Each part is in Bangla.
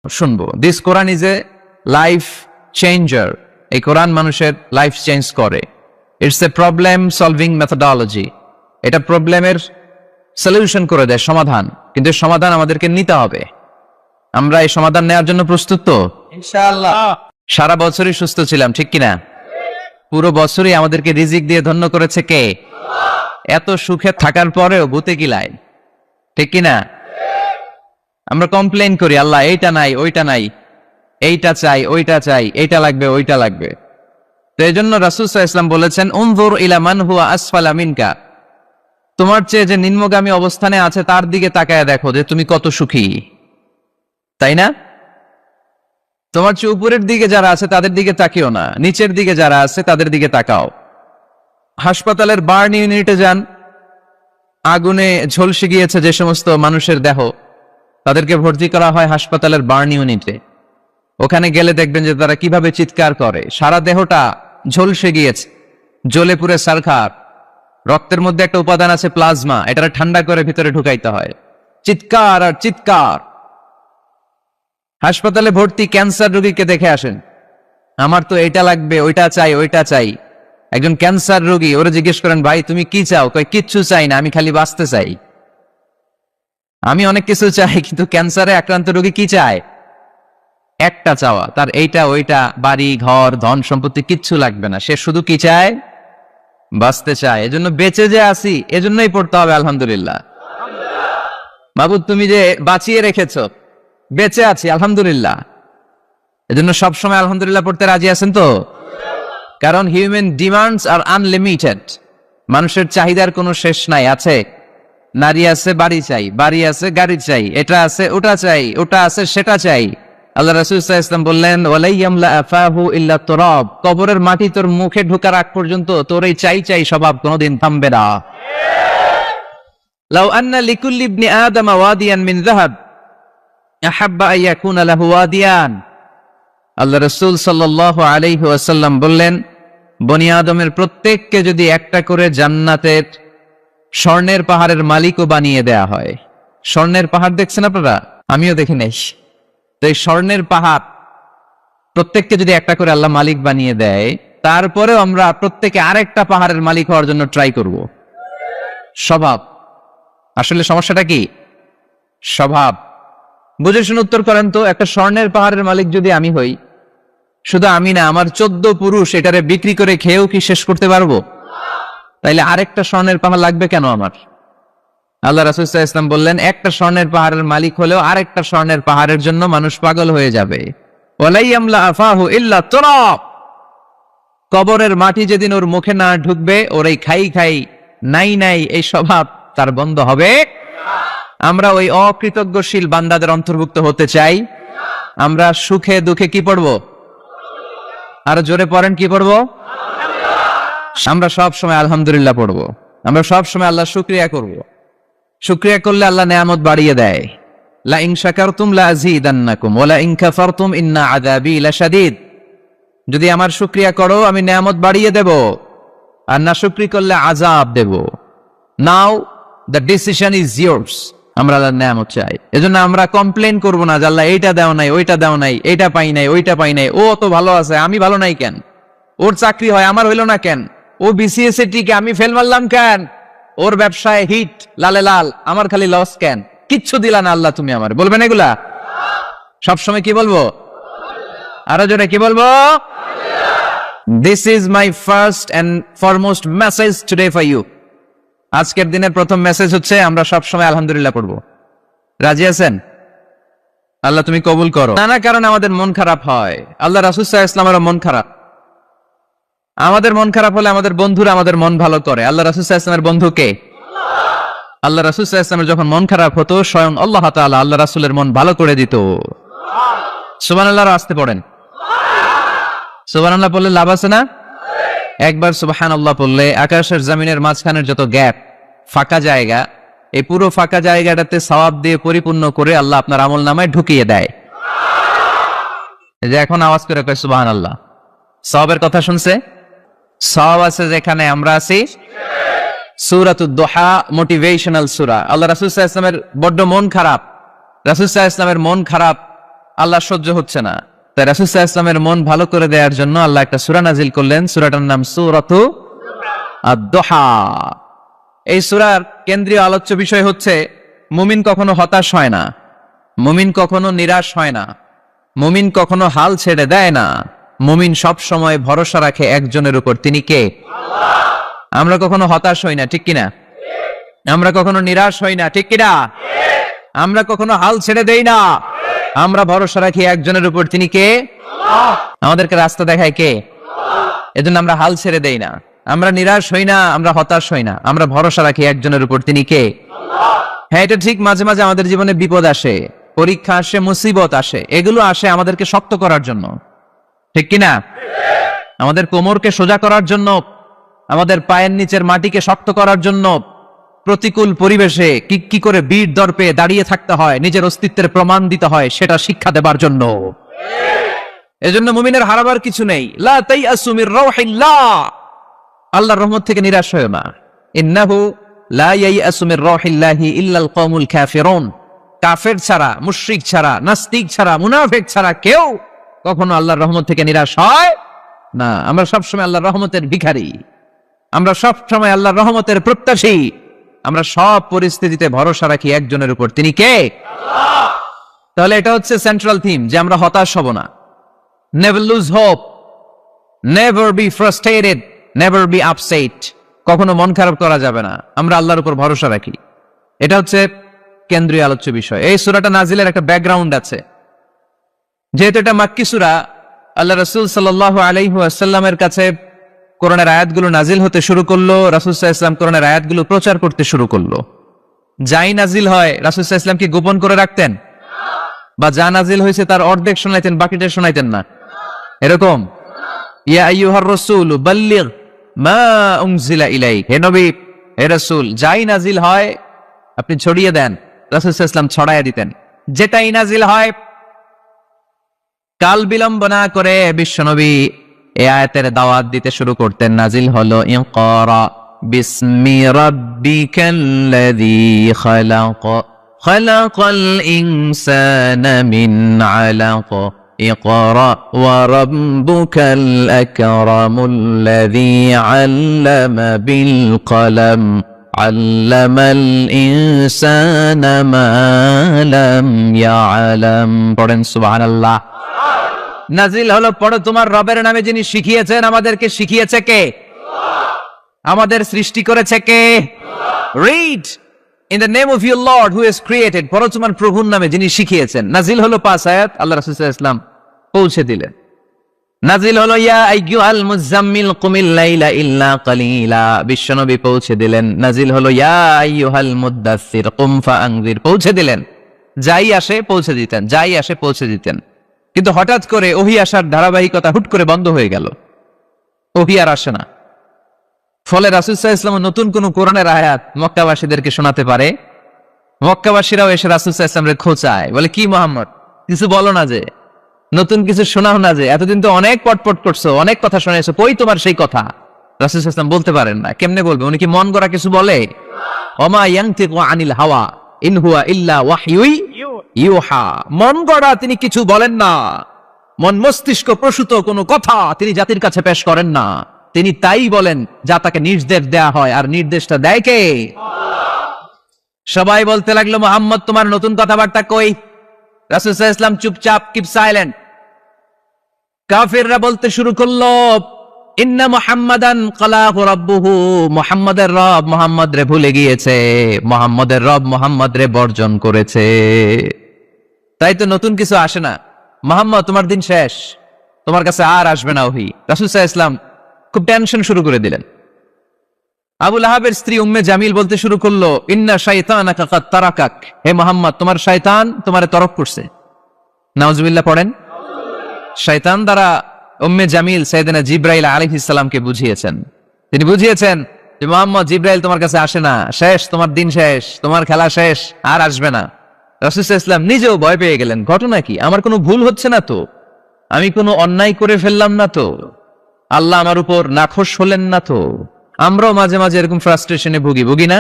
শুনবো। This Quran is a life changer. এই কোরআন মানুষের লাইফ চেঞ্জ করে। It's a problem solving methodology. এটা প্রবলেমের সলিউশন করে দেয়, সমাধান। কিন্তু সমাধান আমাদেরকে নিতে হবে। আমরা এই সমাধান নেওয়ার জন্য প্রস্তুত তো? ইনশাআল্লাহ। সারা বছরই সুস্থ ছিলাম, ঠিক কিনা? পুরো বছরই আমাদেরকে রিজিক দিয়ে ধন্য করেছে কে? এত সুখে থাকার পরেও ভূতে কিলায়, ঠিক কিনা? আমরা কমপ্লেইন করি, আল্লাহ এইটা নাই, ওইটা নাই, এইটা চাই, ওইটা চাই, এইটা লাগবে, ওইটা লাগবে। তো এই জন্য রাসূল সাল্লাল্লাহু আলাইহি ওয়াসাল্লাম বলেছেন, উনজুর ইলা মান হুয়া আসফালা মিনকা। তোমার চেয়ে যে নিম্নগামী অবস্থানে আছে তার দিকে তাকায় দেখো যে তুমি কত সুখী, তাই না? তোমার চেয়ে উপরের দিকে যারা আছে তাদের দিকে তাকিও না, নিচের দিকে যারা আছে তাদের দিকে তাকাও। হাসপাতালের বার্ন ইউনিটে যান, আগুনে ঝলসে গিয়েছে যে সমস্ত মানুষের দেহ, তাদেরকে ভর্তি করা হয় হাসপাতালের বার্ন ইউনিটে। ওখানে গেলে দেখবেন যে তারা কিভাবে চিৎকার করে, সারা দেহটা ঝলসে গিয়েছে, জ্বলে পুড়ে ছারখার। রক্তের মধ্যে একটা উপাদান আছে প্লাজমা, এটা ঠান্ডা করে ভিতরে ঢুকাইতে হয়। চিৎকার আর চিৎকার। হাসপাতালে ভর্তি ক্যান্সার রোগীকে দেখে আসেন, আমার তো এটা লাগবে, ওইটা চাই, ওইটা চাই। একজন ক্যান্সার রোগী, ওরা জিজ্ঞেস করেন, ভাই তুমি কি চাও? কয় কিচ্ছু চাই না, আমি খালি বাঁচতে চাই। আমি অনেক কিছু চাই, কিন্তু ক্যান্সারে আক্রান্ত রোগী কি চায়? একটা চাওয়া, তার এইটা ওইটা, বাড়ি ঘর ধন সম্পত্তি কিচ্ছু লাগবে না, সে শুধু কি চায়? বাঁচতে চায়। এজন্য বেঁচে যে আসি, এজন্যই পড়তে হবে আলহামদুলিল্লাহ। মাবুদ তুমি যে বাঁচিয়ে রেখেছো, বেঁচে আছি আলহামদুলিল্লাহ। এজন্য সবসময় আলহামদুলিল্লাহ পড়তে রাজি আছেন তো? কারণ হিউম্যান ডিমান্ডস আর আনলিমিটেড। মানুষের চাহিদার কোনো শেষ নাই। আছে নারী আছে, বাড়ি চাই, বাড়ি আছে, গাড়ি চাই, এটা আছে, ওটা চাই, ওটা আছে, সেটা চাই। আল্লাহ রাসূল সাল্লাল্লাহু আলাইহি ওয়াসাল্লাম বললেন, ওয়ালাই ইয়ামলা আফাহু ইল্লা তুরাব। কবরের মাটি তোর মুখে ঢোকার আগ পর্যন্ত তোর এই চাই চাই স্বভাব কোনোদিন থামবে না। লাউ আন্না লিকুল্লি ইবনি আদম ওয়াদিয়ান মিন যাহাব আহাব্বা আন ইয়াকুনা লাহু ওয়াদিয়ান। আল্লাহ রাসূল সাল্লাল্লাহু আলাইহি ওয়াসাল্লাম বললেন, বনি আদমের প্রত্যেককে যদি একটা করে জান্নাতের স্বর্ণের পাহাড়ের মালিকও বানিয়ে দেয়া হয়। স্বর্ণের পাহাড় দেখছেন আপনারা? আমিও দেখি নাই। তো এই স্বর্ণের পাহাড় প্রত্যেককে যদি একটা করে আল্লাহ মালিক বানিয়ে দেয়, তারপরেও আমরা প্রত্যেকে আরেকটা পাহাড়ের মালিক হওয়ার জন্য ট্রাই করব। স্বভাব। আসলে সমস্যাটা কি? স্বভাব। বুঝে শুনে উত্তর করেন তো, একটা স্বর্ণের পাহাড়ের মালিক যদি আমি হই, শুধু আমি না, আমার 14 পুরুষ এটারে বিক্রি করে খেয়েও কি শেষ করতে পারবো? তাইলে আরেকটা স্বর্ণের পাহাড় লাগবে কেন আমার? আল্লাহ রাসূল সাল্লাল্লাহু আলাইহি ওয়াসাল্লাম বললেন, একটা স্বর্ণের পাহাড়ের মালিক হলেও আরেকটা স্বর্ণের পাহাড়ের জন্য মানুষ পাগল হয়ে যাবে। ওয়ালাই ইয়ামলা আফাহু ইল্লা তুরাব। কবরের মাটি যেদিন ওর মুখে না ঢুকবে, ওর এই খাই খাই নাই নাই এই স্বভাব তার বন্ধ হবে। আমরা ওই অকৃতজ্ঞশীল বান্দাদের অন্তর্ভুক্ত হতে চাই। আমরা সুখে দুঃখে কি পড়বো? আরো জোরে পড়েন, কি পড়বো? আমরা সব সময় আলহামদুলিল্লাহ পড়বো। আমরা সব সময় আল্লাহ শুকরিয়া করব। শুকরিয়া করলে আল্লাহ নেয়ামত বাড়িয়ে দেয়। লা ইন শাকারতুম লা আযীদান্নাকুম ওয়া লা ইন কাফারতুম ইন্না আযাবী লাশাদীদ। যদি আমার শুকরিয়া করো আমি নেয়ামত বাড়িয়ে দেব, আর না শুকরি করলে আযাব দেব। নাও দ্য ডিসিশন ইজ ইয়ার্স। আমরা আল্লাহর নেয়ামত চাই। এজন্য আমরা কমপ্লেইন করব না যে আল্লাহ এইটা দাও নাই, ওইটা দাও নাই, এইটা পাই নাই, ওইটা পাই নাই, ও তো ভালো আছে, আমি ভালো নাই কেন? ওর চাকরি হয়, আমার হইল না কেন? ও বিসিএস এ টিকে, আমি ফেল মারলাম কেন? ওর ব্যবসায় হিট লালে লাল, আমার খালি লস কেন? কিচ্ছু দিলা না আল্লাহ তুমি আমার। বলবেন এগুলা? সবসময় কি বলবো? আরো জোরে কি বলবো? This is my first and foremost message today for you. আজকের দিনের প্রথম মেসেজ হচ্ছে আমরা সবসময় আলহামদুলিল্লাহ পড়বো। রাজি আছেন? আল্লাহ তুমি কবুল করো। নানা কারণে আমাদের মন খারাপ হয়। আল্লাহ রাসূল সাল্লাল্লাহু আলাইহি ওয়াসাল্লামের মন খারাপ। আমাদের মন খারাপ হলে আমাদের বন্ধুরা আমাদের মন ভালো করে। আল্লাহ রাসূল সাল্লাল্লাহু আলাইহি ওয়াসাল্লামের বন্ধু কে? আল্লাহ রাসূল সাল্লাল্লাহু আলাইহি ওয়াসাল্লামের যখন মন খারাপ হতো, স্বয়ং আল্লাহ তাআলা আল্লাহ রাসূলের মন ভালো করে দিত। সুবহানাল্লাহ। আসতে পড়েন সুবহানাল্লাহ। বললে লাভ আছে না? একবার সুবহানাল্লাহ বললে আকাশের জমিনের মাঝখানের যত গ্যাপ, ফাঁকা জায়গা, এই পুরো ফাঁকা জায়গাটাতে সওয়াব দিয়ে পরিপূর্ণ করে আল্লাহ আপনার আমলনামায় ঢুকিয়ে দেয়। এই যে এখন আওয়াজ করে কয় সুবহানাল্লাহ। সওয়াবের কথা শুনছে? সওয়াব আছে যেখানে আমরা আছি। সূরাতুদ দুহা মোটিভেশনাল সূরা। আল্লাহ রাসূল সাল্লাল্লাহু আলাইহি ওয়াসাল্লামের বড্ড মন খারাপ। রাসূল সাল্লাল্লাহু আলাইহি ওয়াসাল্লামের মন খারাপ আল্লাহ সহ্য হচ্ছে না। তাই রাসূল সাল্লাল্লাহু আলাইহি ওয়াসাল্লামের মন ভালো করে দেওয়ার জন্য আল্লাহ একটা সূরা নাজিল করলেন। সূরাটার নাম সূরাতু আদ-দুহা। এই সূরার কেন্দ্রীয় আলোচ্য বিষয় হচ্ছে মুমিন কখনো হতাশ হয় না, মুমিন কখনো নিরাশ হয় না, মুমিন কখনো হাল ছেড়ে দেয় না। মুমিন সব সময় ভরসা রাখে একজনের উপর, তিনি কে? আল্লাহ। আমরা কখনো হতাশ হই না, ঠিক কিনা? আমরা কখনো নিরাশ হই না, ঠিক কিনা? আমরা কখনো হাল ছেড়ে দেই না, আমরা ভরসা রাখি একজনের উপর, তিনি কে? আল্লাহ। আমাদেরকে রাস্তা দেখায় কে? আল্লাহ। এজন্য আমরা হাল ছেড়ে দেই না, আমরা নিরাশ হই না, আমরা হতাশ হই না, আমরা ভরসা রাখি একজনের উপর, তিনি কে? আল্লাহ। হ্যাঁ, এটা ঠিক, মাঝে মাঝে আমাদের জীবনে বিপদ আসে, পরীক্ষা আসে, মুসিবত আসে, এগুলো আসে আমাদেরকে শক্ত করার জন্য, ঠিক কিনা? আমাদের কোমরকে সোজা করার জন্য, আমাদের পায়ের নিচের মাটিকে শক্ত করার জন্য। প্রতিকূল পরিবেশে কি করে বীর দর্পে দাঁড়িয়ে থাকতে হয়, নিজের অস্তিত্বের প্রমাণ দিতে হয়, সেটা শিক্ষা দেবার জন্য। এজন্য মুমিনের হারাবার কিছু নেই। লা তাইয়াসু মির রাউহিল্লাহ, আল্লাহর রহমত থেকে নিরাশ হয় না। ইন্নাহু লা ইয়াইয়াসু মির রাউহিল্লাহি ইল্লাল কওমুল কাফিরুন, কাফের ছাড়া, মুশরিক ছাড়া, নাস্তিক ছাড়া, মুনাফিক ছাড়া কেউ কখনো আল্লাহর রহমত থেকে নিরাশ হয় না। আমরা সবসময় আল্লাহর রহমতের ভিখারি, আমরা সবসময় আল্লাহর রহমতের প্রত্যাশী, আমরা সব পরিস্থিতিতে ভরসা রাখি একজনের উপর, তিনি কে? আল্লাহ। তাহলে এটা হচ্ছে সেন্ট্রাল থিম, যে আমরা হতাশ হব না। Never lose hope, never be frustrated, never be upset. কখনো মন খারাপ করা যাবে না, আমরা আল্লাহর উপর ভরসা রাখি। এটা হচ্ছে কেন্দ্রীয় আলোচ্য বিষয়। এই সূরাটা নাজিলের একটা ব্যাকগ্রাউন্ড আছে। যেহেতু এটা মাক্কি সূরা, আল্লাহ রাসূল সাল্লাল্লাহু আলাইহি ওয়াসাল্লামের কাছে কোরআনের আয়াতগুলো নাজিল হতে শুরু করলো, রাসূল সাল্লাল্লাহু আলাইহি ওয়াসাল্লাম কোরআনের আয়াতগুলো প্রচার করতে শুরু করলো। যাই নাজিল হয় রাসূল সাল্লাল্লাহু আলাইহি ওয়াসাল্লাম কি গোপন করে রাখতেন? বা যা নাজিল হয়েছে তার অর্ধেক শোনাইতেন, বাকিটা শোনাইতেন না? এরকম? ইয়া আইয়ুহার রাসূল বাল্লিগ মা উনজিলা ইলাইক, হে নবী, হে রাসূল, যাই নাজিল হয় আপনি ছড়িয়ে দেন। রাসূল সাল্লাল্লাহু আলাইহি ওয়াসাল্লাম ছড়াইয়া দিতেন। যেটাই নাজিল হয় কাল বিলম্ব না করে বিশ্বনবী এই আয়াতের দাওয়াত দিতে শুরু করতেন। নাজিল হলো ইকরা বিসমি রাব্বিকাল্লাযী খালাক, খালাকাল ইনসানা মিন আলাক, ইকরা ওয়া রাব্বুকাল আকরামুল্লাযী আল্লামা বিল কলম, আল্লামাল ইনসানা মা লাম ইয়ালাম। পড়েন সুবহানাল্লাহ। নাজিল হলো পড়ো তোমার রবের নামে, যিনি শিখিয়েছেন। আমাদেরকে শিখিয়েছে কে? আমাদের সৃষ্টি করেছে কে? Read in the name of your lord who has created, পড়ো তোমার প্রভুর নামে যিনি শিখিয়েছেন। নাজিল হলো 5 আয়াত, আল্লাহ রাসূল সাল্লাল্লাহু আলাইহি ওয়াসাল্লাম পৌঁছে দিলেন। নাজিল হলো ইয়া আইয়ুহাল মুযাম্মিল কুমিল লাইলা ইল্লা কালিলা, বিশ্বনবী পৌঁছে দিলেন। নাজিল হলো ইয়া আইয়ুহাল মুদ্দাসসির কুম ফাআনজির, পৌঁছে দিলেন। যাই আসে পৌঁছে দিতেন, যাই আসে পৌঁছে দিতেন। কিন্তু হঠাৎ করে ওহী আসার ধারাবাহিকতা হুট করে বন্ধ হয়ে গেল, ওহী আর আসে না। ফলে রাসূল সাল্লাল্লাহু আলাইহি ওয়াসাল্লাম নতুন কোন কোরআনের আয়াত মক্কাবাসীদেরকে শোনাতে পারে? মক্কাবাসীরাও এসে রাসূল সাল্লাল্লাহু আলাইহি ওয়াসাল্লামকে খোঁচায়, বলে কি মুহাম্মদ, কিছু বলো না, যে নতুন কিছু শোনাও না, যে এতদিন তো অনেক পটপট করছো, অনেক কথা শুনেছো, কই তোমার সেই কথা? রাসূল সাল্লাল্লাহু আলাইহি ওয়াসাল্লাম বলতে পারেন না। কেমনে বলবে? উনি কি মন গড়া কিছু বলে? ওমা ইয়ানতিকু আনিল হাওয়া ইন হুয়া ইল্লা ওয়াহয়ুই ইউহা, মন গড়া তিনি কিছু বলেন না, মন মস্তিষ্ক প্রসূত কোনো কথা তিনি জাতির কাছে পেশ করেন না। তিনি তাই বলেন যা তাকে নির্দেশ দেয়া হয়, আর নির্দেশটা দেয় কে? সবাই বলতে লাগলো মুহাম্মদ তোমার নতুন কথাবার্তা কই? রাসূল সাল্লাল্লাহু আলাইহি ওয়াসাল্লাম চুপচাপ, কিপ সাইলেন্ট। কাফিররা বলতে শুরু করলো ইন্না মুহাম্মাদান ক্বালাহু রাব্বুহু, মুহাম্মাদের রব মুহাম্মদ রে ভুলে গিয়েছে, মুহাম্মাদের রব মুহাম্মদ রে বর্জন করেছে। তাই তো নতুন কিছু আসে না। মুহাম্মদ তোমার দিন শেষ, তোমার কাছে আর আসবে না ওহী। রাসূল সাল্লাল্লাহু আলাইহি ওয়াসাল্লাম খুব টেনশন শুরু করে দিলেন। আবু লাহাবের স্ত্রী উম্মে জামিল বলতে শুরু করলো ইন্না শাইতানাকা কাদ তারাকাক, হে মুহাম্মদ তোমার শয়তান তোমারে তরক করছে। নাউজুবিল্লাহ পড়েন। শয়তান দ্বারা উম্মে জামিল সাইয়েদনা জিবরাইল আলাইহিস সালামকে বুঝিয়েছেন। তিনি বুঝিয়েছেন যে মুহাম্মদ, জিবরাইল তোমার কাছে আসে না, শেষ, তোমার দিন শেষ, তোমার খেলা শেষ, আর আসবে না। রাসূল সাল্লাল্লাহু আলাইহি ওয়াসাল্লাম নিজেও ভয় পেয়ে গেলেন। ঘটনা কি? আমার কোনো ভুল হচ্ছে না তো? আমি কোনো অন্যায় করে ফেললাম না তো? আল্লাহ আমার উপর নাখোশ হলেন না তো? আমরাও মাঝে মাঝে এরকম ফ্রাস্ট্রেশনে ভুগি না?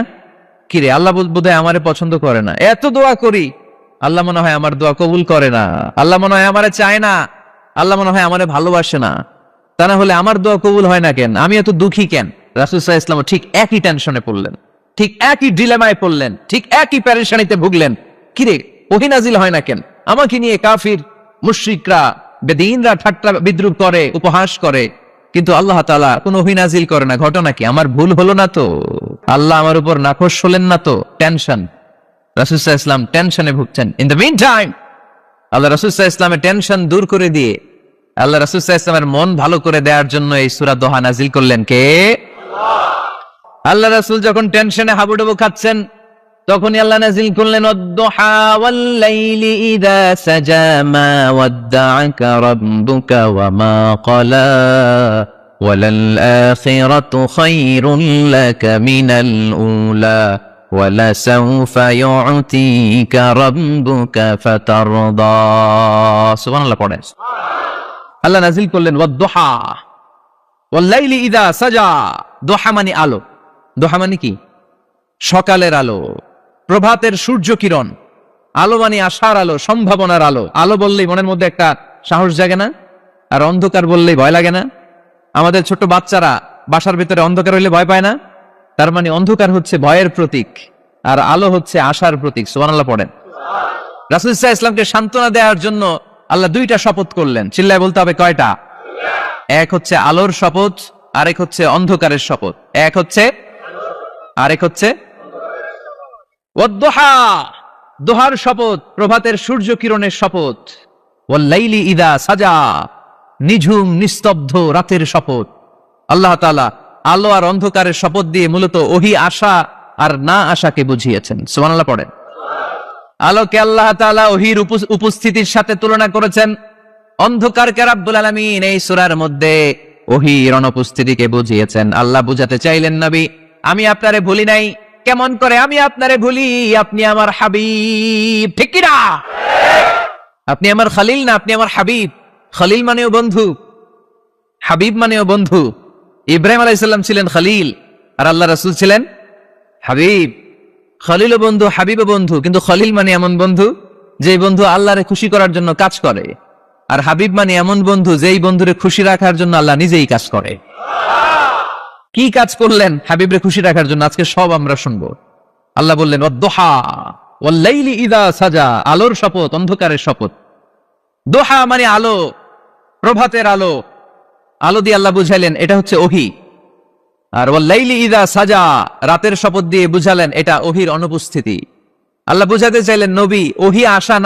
কিরে, আল্লাহ বোধহয় আমারে পছন্দ করে না, এত দোয়া করি আল্লাহ মনে হয় আমার দোয়া কবুল করে না, আল্লাহ মনে হয় আমারে চায় না, আল্লাহ মনে হয় আমারে ভালোবাসে না। তা না হলে আমার দোয়া কবুল হয় না কেন, আমি এত দুঃখী কেন? রাসূল সাল্লাল্লাহু আলাইহি ওয়াসাল্লাম ঠিক একই টেনশনে পড়লেন, ঠিক একই ডিলেমায় পড়লেন, ঠিক একই পেরেশানিতে ভুগলেন। কিরে, ওহী নাজিল হয় না কেন? আমাকে নিয়ে কাফির মুশরিকরা বেদীনরা ঠাট্টা বিদ্রুপ করে, উপহাস করে, কিন্তু আল্লাহ তাআলা কোনো ওহী নাজিল করে না। ঘটনা কি? আমার ভুল হলো না তো? আল্লাহ আমার উপর নাখোশ হলেন না তো? টেনশন। রাসূল সাল্লাল্লাহু আলাইহি ওয়াসাল্লাম টেনশনে ভুগছেন। ইন দ্য মিন টাইম আল্লাহ রাসূল সাল্লাল্লাহু আলাইহি ওয়াসাল্লামের টেনশন দূর করে দিয়ে আল্লাহ রাসূল সাল্লাল্লাহু আলাইহি ওয়াসাল্লামের মন ভালো করে দেওয়ার জন্য এই সূরা দোহা নাজিল করলেন কে? আল্লাহ রাসূল যখন টেনশনে হাবুডুবু খাচ্ছেন, তখনই আল্লাহ নাজিল করলেন ওয়াদ-দুহা ওয়াল-লাইলি ইযা সাজা মা ওয়াদ্দা'আকা রাব্বুকা ওয়া মা ক্বালা ওয়ালাল আখিরাতু খায়রুল লাকা মিনাল উলা ওয়ালাসাউফা ইউ'তিকা রাব্বুকা ফাতারদা। সুবহানাল্লাহ পড়েন। আল্লাহ নাজিল করলেন ওয়াদ-দুহা ওয়াল-লাইলি ইযা সাজা। দুহা মানে আলো। দুহা মানে কি? সকালের আলো, প্রভাতের সূর্য কিরণ। আলো মানে আশার আলো, সম্ভাবনার আলো। আলো বললেই মনের মধ্যে একটা সাহস জাগে না? আর অন্ধকার বললেই ভয় লাগে না? আমাদের ছোট বাচ্চারা বাসার ভিতরে অন্ধকার হইলে ভয় পায় না? তার মানে অন্ধকার হচ্ছে ভয়ের প্রতীক, আর আলো হচ্ছে আশার প্রতীক। সুবহানাল্লাহ পড়েন। রাসূল সাল্লাল্লাহু আলাইহি ওয়াসাল্লামকে সান্ত্বনা দেওয়ার জন্য আল্লাহ দুইটা শপথ করলেন। চিল্লায় বলতে হবে কয়টা? এক হচ্ছে আলোর শপথ, আরেক হচ্ছে অন্ধকারের শপথ। এক হচ্ছে, আরেক হচ্ছে ওয়াদ-দুহা, দোহার শপথ, প্রভাতের সূর্য কিরণের শপথ। ওয়াল-লাইলি ইযা সাজা, নিঝুম নিস্তব্ধ রাতের শপথ। আল্লাহ তাআলা আলো আর অন্ধকারের শপথ দিয়ে মূলত ওহী আশা আর না আশাকে বুঝিয়েছেন। সুবহানাল্লাহ পড়েন। আলোকে আল্লাহ তাআলা ওহীর উপস্থিতির সাথে তুলনা করেছেন, অন্ধকারকে রাব্বুল আলামিন এই সূরার মধ্যে ওহীর অনুপস্থিতিকে বুঝিয়েছেন। আল্লাহ বুঝাতে চাইলেন, নবী আমি আপনারে ভুলি নাই। কেমন করে আমি আপনারে ভুলি? আপনি আমার হাবিব, ঠিক কি না? আপনি আমার খলিল না, আপনি আমার হাবিব। খলিল মানেও বন্ধু, হাবিব মানেও বন্ধু। ইব্রাহিম আলাইহিস সালাম ছিলেন খলিল, আর আল্লাহ রাসূল ছিলেন হাবিব। খলিল ও বন্ধু, হাবিব ও বন্ধু, কিন্তু খলিল মানে এমন বন্ধু যেই বন্ধু আল্লাহরে খুশি করার জন্য কাজ করে, আর হাবিব মানে এমন বন্ধু যেই বন্ধুরে খুশি রাখার জন্য আল্লাহ নিজেই কাজ করে। কি কাজ করলেন হাবিবরে খুশি রাখার জন্য? আজকে সব আমরা শুনবো। আল্লাহ বললেন ওয়াদ-দুহা ওয়াল-লাইলি ইযা সাজা, আলোর শপথ, অন্ধকারের শপথ। দোহা মানে আলো, প্রভাতের আলো। আলো দিয়ে আল্লাহ বুঝাইলেন এটা হচ্ছে ওহী। আর ওয়াল-লাইলি ইযা সাজা, রাতের শপথ দিয়ে বুঝালেন এটা ওহীর অনুপস্থিতি। আল্লাহ বুঝাতে চাইলেন, নবী ওহী আসা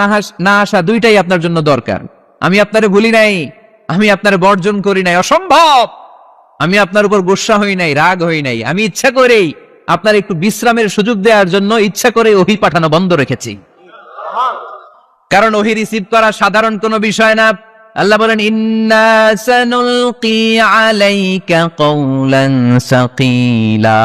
না আসা দুইটাই আপনার জন্য দরকার। আমি আপনারে ভুলি নাই, আমি আপনারে বর্জন করি নাই, অসম্ভব। আমি আপনার উপর গোসা হই নাই, রাগ হই নাই। আমি ইচ্ছা করেই আপনার একটু বিশ্রামের সুযোগ দেওয়ার জন্য ইচ্ছা করে ওহী পাঠানো বন্ধ রেখেছি, কারণ ওহী রিসিভ করা সাধারণ কোনো বিষয় না। আল্লাহ বলেন ইন্না সানুলকি আলাইকা কওলান সাকিলা।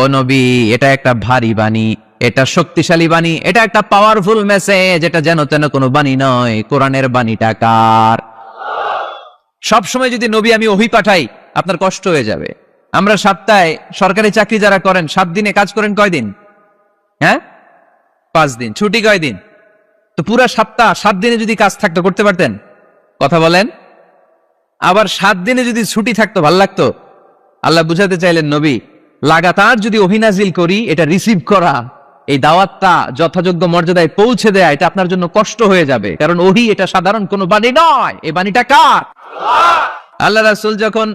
ও নবী, এটা একটা ভারী বাণী, এটা শক্তিশালী বাণী, এটা একটা পাওয়ারফুল মেসেজ। এটা যেন তেন কোনো বাণী নয়। কোরআনের বাণীটা কার? সবসময় যদি নবী আমি ওহী পাঠাই, আপনার কষ্ট হয়ে যাবে। আমরা সপ্তাহে সরকারি চাকরি যারা করেন 7 দিনে কাজ করেন কয়দিন? হ্যাঁ, 5 দিন। ছুটি কয়দিন? তো পুরা সপ্তাহ 7 দিনে যদি কাজ থাকতো করতে পারতেন? কথা বলেন। আবার 7 দিনে যদি ছুটি থাকতো, ভাল লাগতো? আল্লাহ বুঝাতে চাইলেন, নবী লাগাতার যদি ওহী নাজিল করি, এটা রিসিভ করা, এই দাওয়াতটা যথাযোগ্য মর্যাদায় পৌঁছে দেয়া, এটা আপনার জন্য কষ্ট হয়ে যাবে। কারণ ওহী এটা সাধারণ কোনো বাণী নয়। এই বাণীটা কার? আল্লাহ রাসূল যখন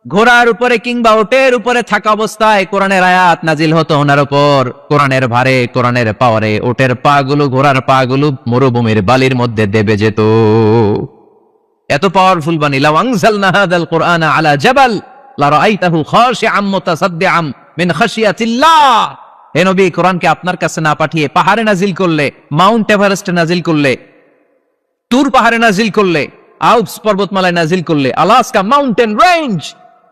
ঘোড়ার উপরে কিংবা ওটের উপরে থাকা অবস্থায় কোরআনের আয়াত নাজিল হতো ওনার উপর, কোরআনের ভারে, কোরআনের পাওয়ারে ওটের পা গুলো, ঘোড়ার পা গুলো মরুভূমির বালির মধ্যে দেবে যেত। এত পাওয়ারফুল বাণী। লাউ আনজালনা হাযাল কুরআনা আলা জাবাল লা রাআইতাহু খাশিআম মুতাসাদ্দিআম মিন খাশিয়াতিল্লাহ। হে নবী, কোরআনকে আপনার কাছে না পাঠিয়ে পাহাড়ে নাজিল করলে, মাউন্ট এভারেস্টে নাজিল করলে, তুর পাহাড়ে নাজিল করলে, আল্পস পর্বতমালায় নাজিল করলে, আলাস্কা মাউন্টেন রেঞ্জ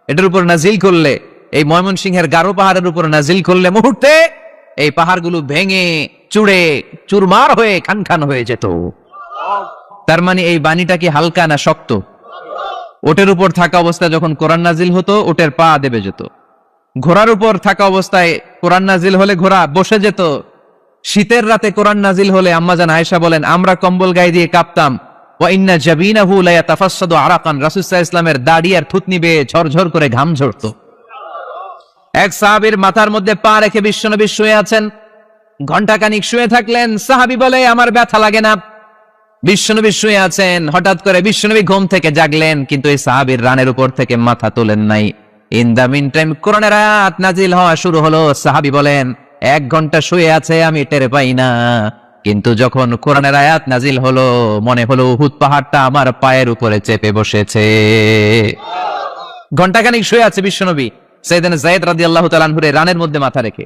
এটার উপর নাজিল করলে, এই ময়মনসিংহের গারো পাহাড়ের উপর নাজিল করলে, মুহূর্তে এই পাহাড়গুলো ভেঙে চুড়ে চুরমার হয়ে খান খান হয়ে যেত। তার মানে এই বাণীটা কি হালকা না শক্ত? ওটের উপর থাকা অবস্থায় যখন কোরআন নাজিল হতো, ওটের পা দেবে যেত। ঘোড়ার উপর থাকা অবস্থায় কোরআন নাজিল হলে ঘোড়া বসে যেত। শীতের রাতে কোরআন নাজিল হলে আম্মাজান আয়েশা বলেন আমরা কম্বল গায়ে দিয়ে কাঁপতাম। ওয়া ইন্না জাবিনাহু লা ইয়াতাফাসসাদু আরাকান, রাসূল সাল্লাল্লাহু আলাইহি ওয়াসাল্লামের দাড়ি আর থুতনি বেয়ে ঝরঝর করে ঘাম ঝরতো। এক সাহাবীর মাথার মধ্যে পা রেখে বিশ্বনবী শুয়ে আছেন, ঘন্টাখানিক শুয়ে থাকলেন। সাহাবী বলে আমার ব্যথা লাগে না। বিশ্বনবী শুয়ে আছেন, হঠাৎ করে বিশ্বনবী ঘুম থেকে জাগলেন, কিন্তু এই সাহাবীর রানের উপর থেকে মাথা তোলেন নাই। ইন দা মিন টাইম কোরআনের আয়াত নাজিল হওয়া শুরু হলো। সাহাবী বলেন 1 ঘন্টা শুয়ে আছে আমি টের পাই না, কিন্তু যখন কোরআনের আয়াত নাজিল হলো মনে হলো উহুদ পাহাড়টা আমার পায়ের উপরে চেপে বসেছে। ঘন্টাখানিক শুয়ে আছে বিশ্বনবী সাইয়েদনা যায়েদ রাদিয়াল্লাহু তাআলা আনহুর রানের মধ্যে মাথা রেখে,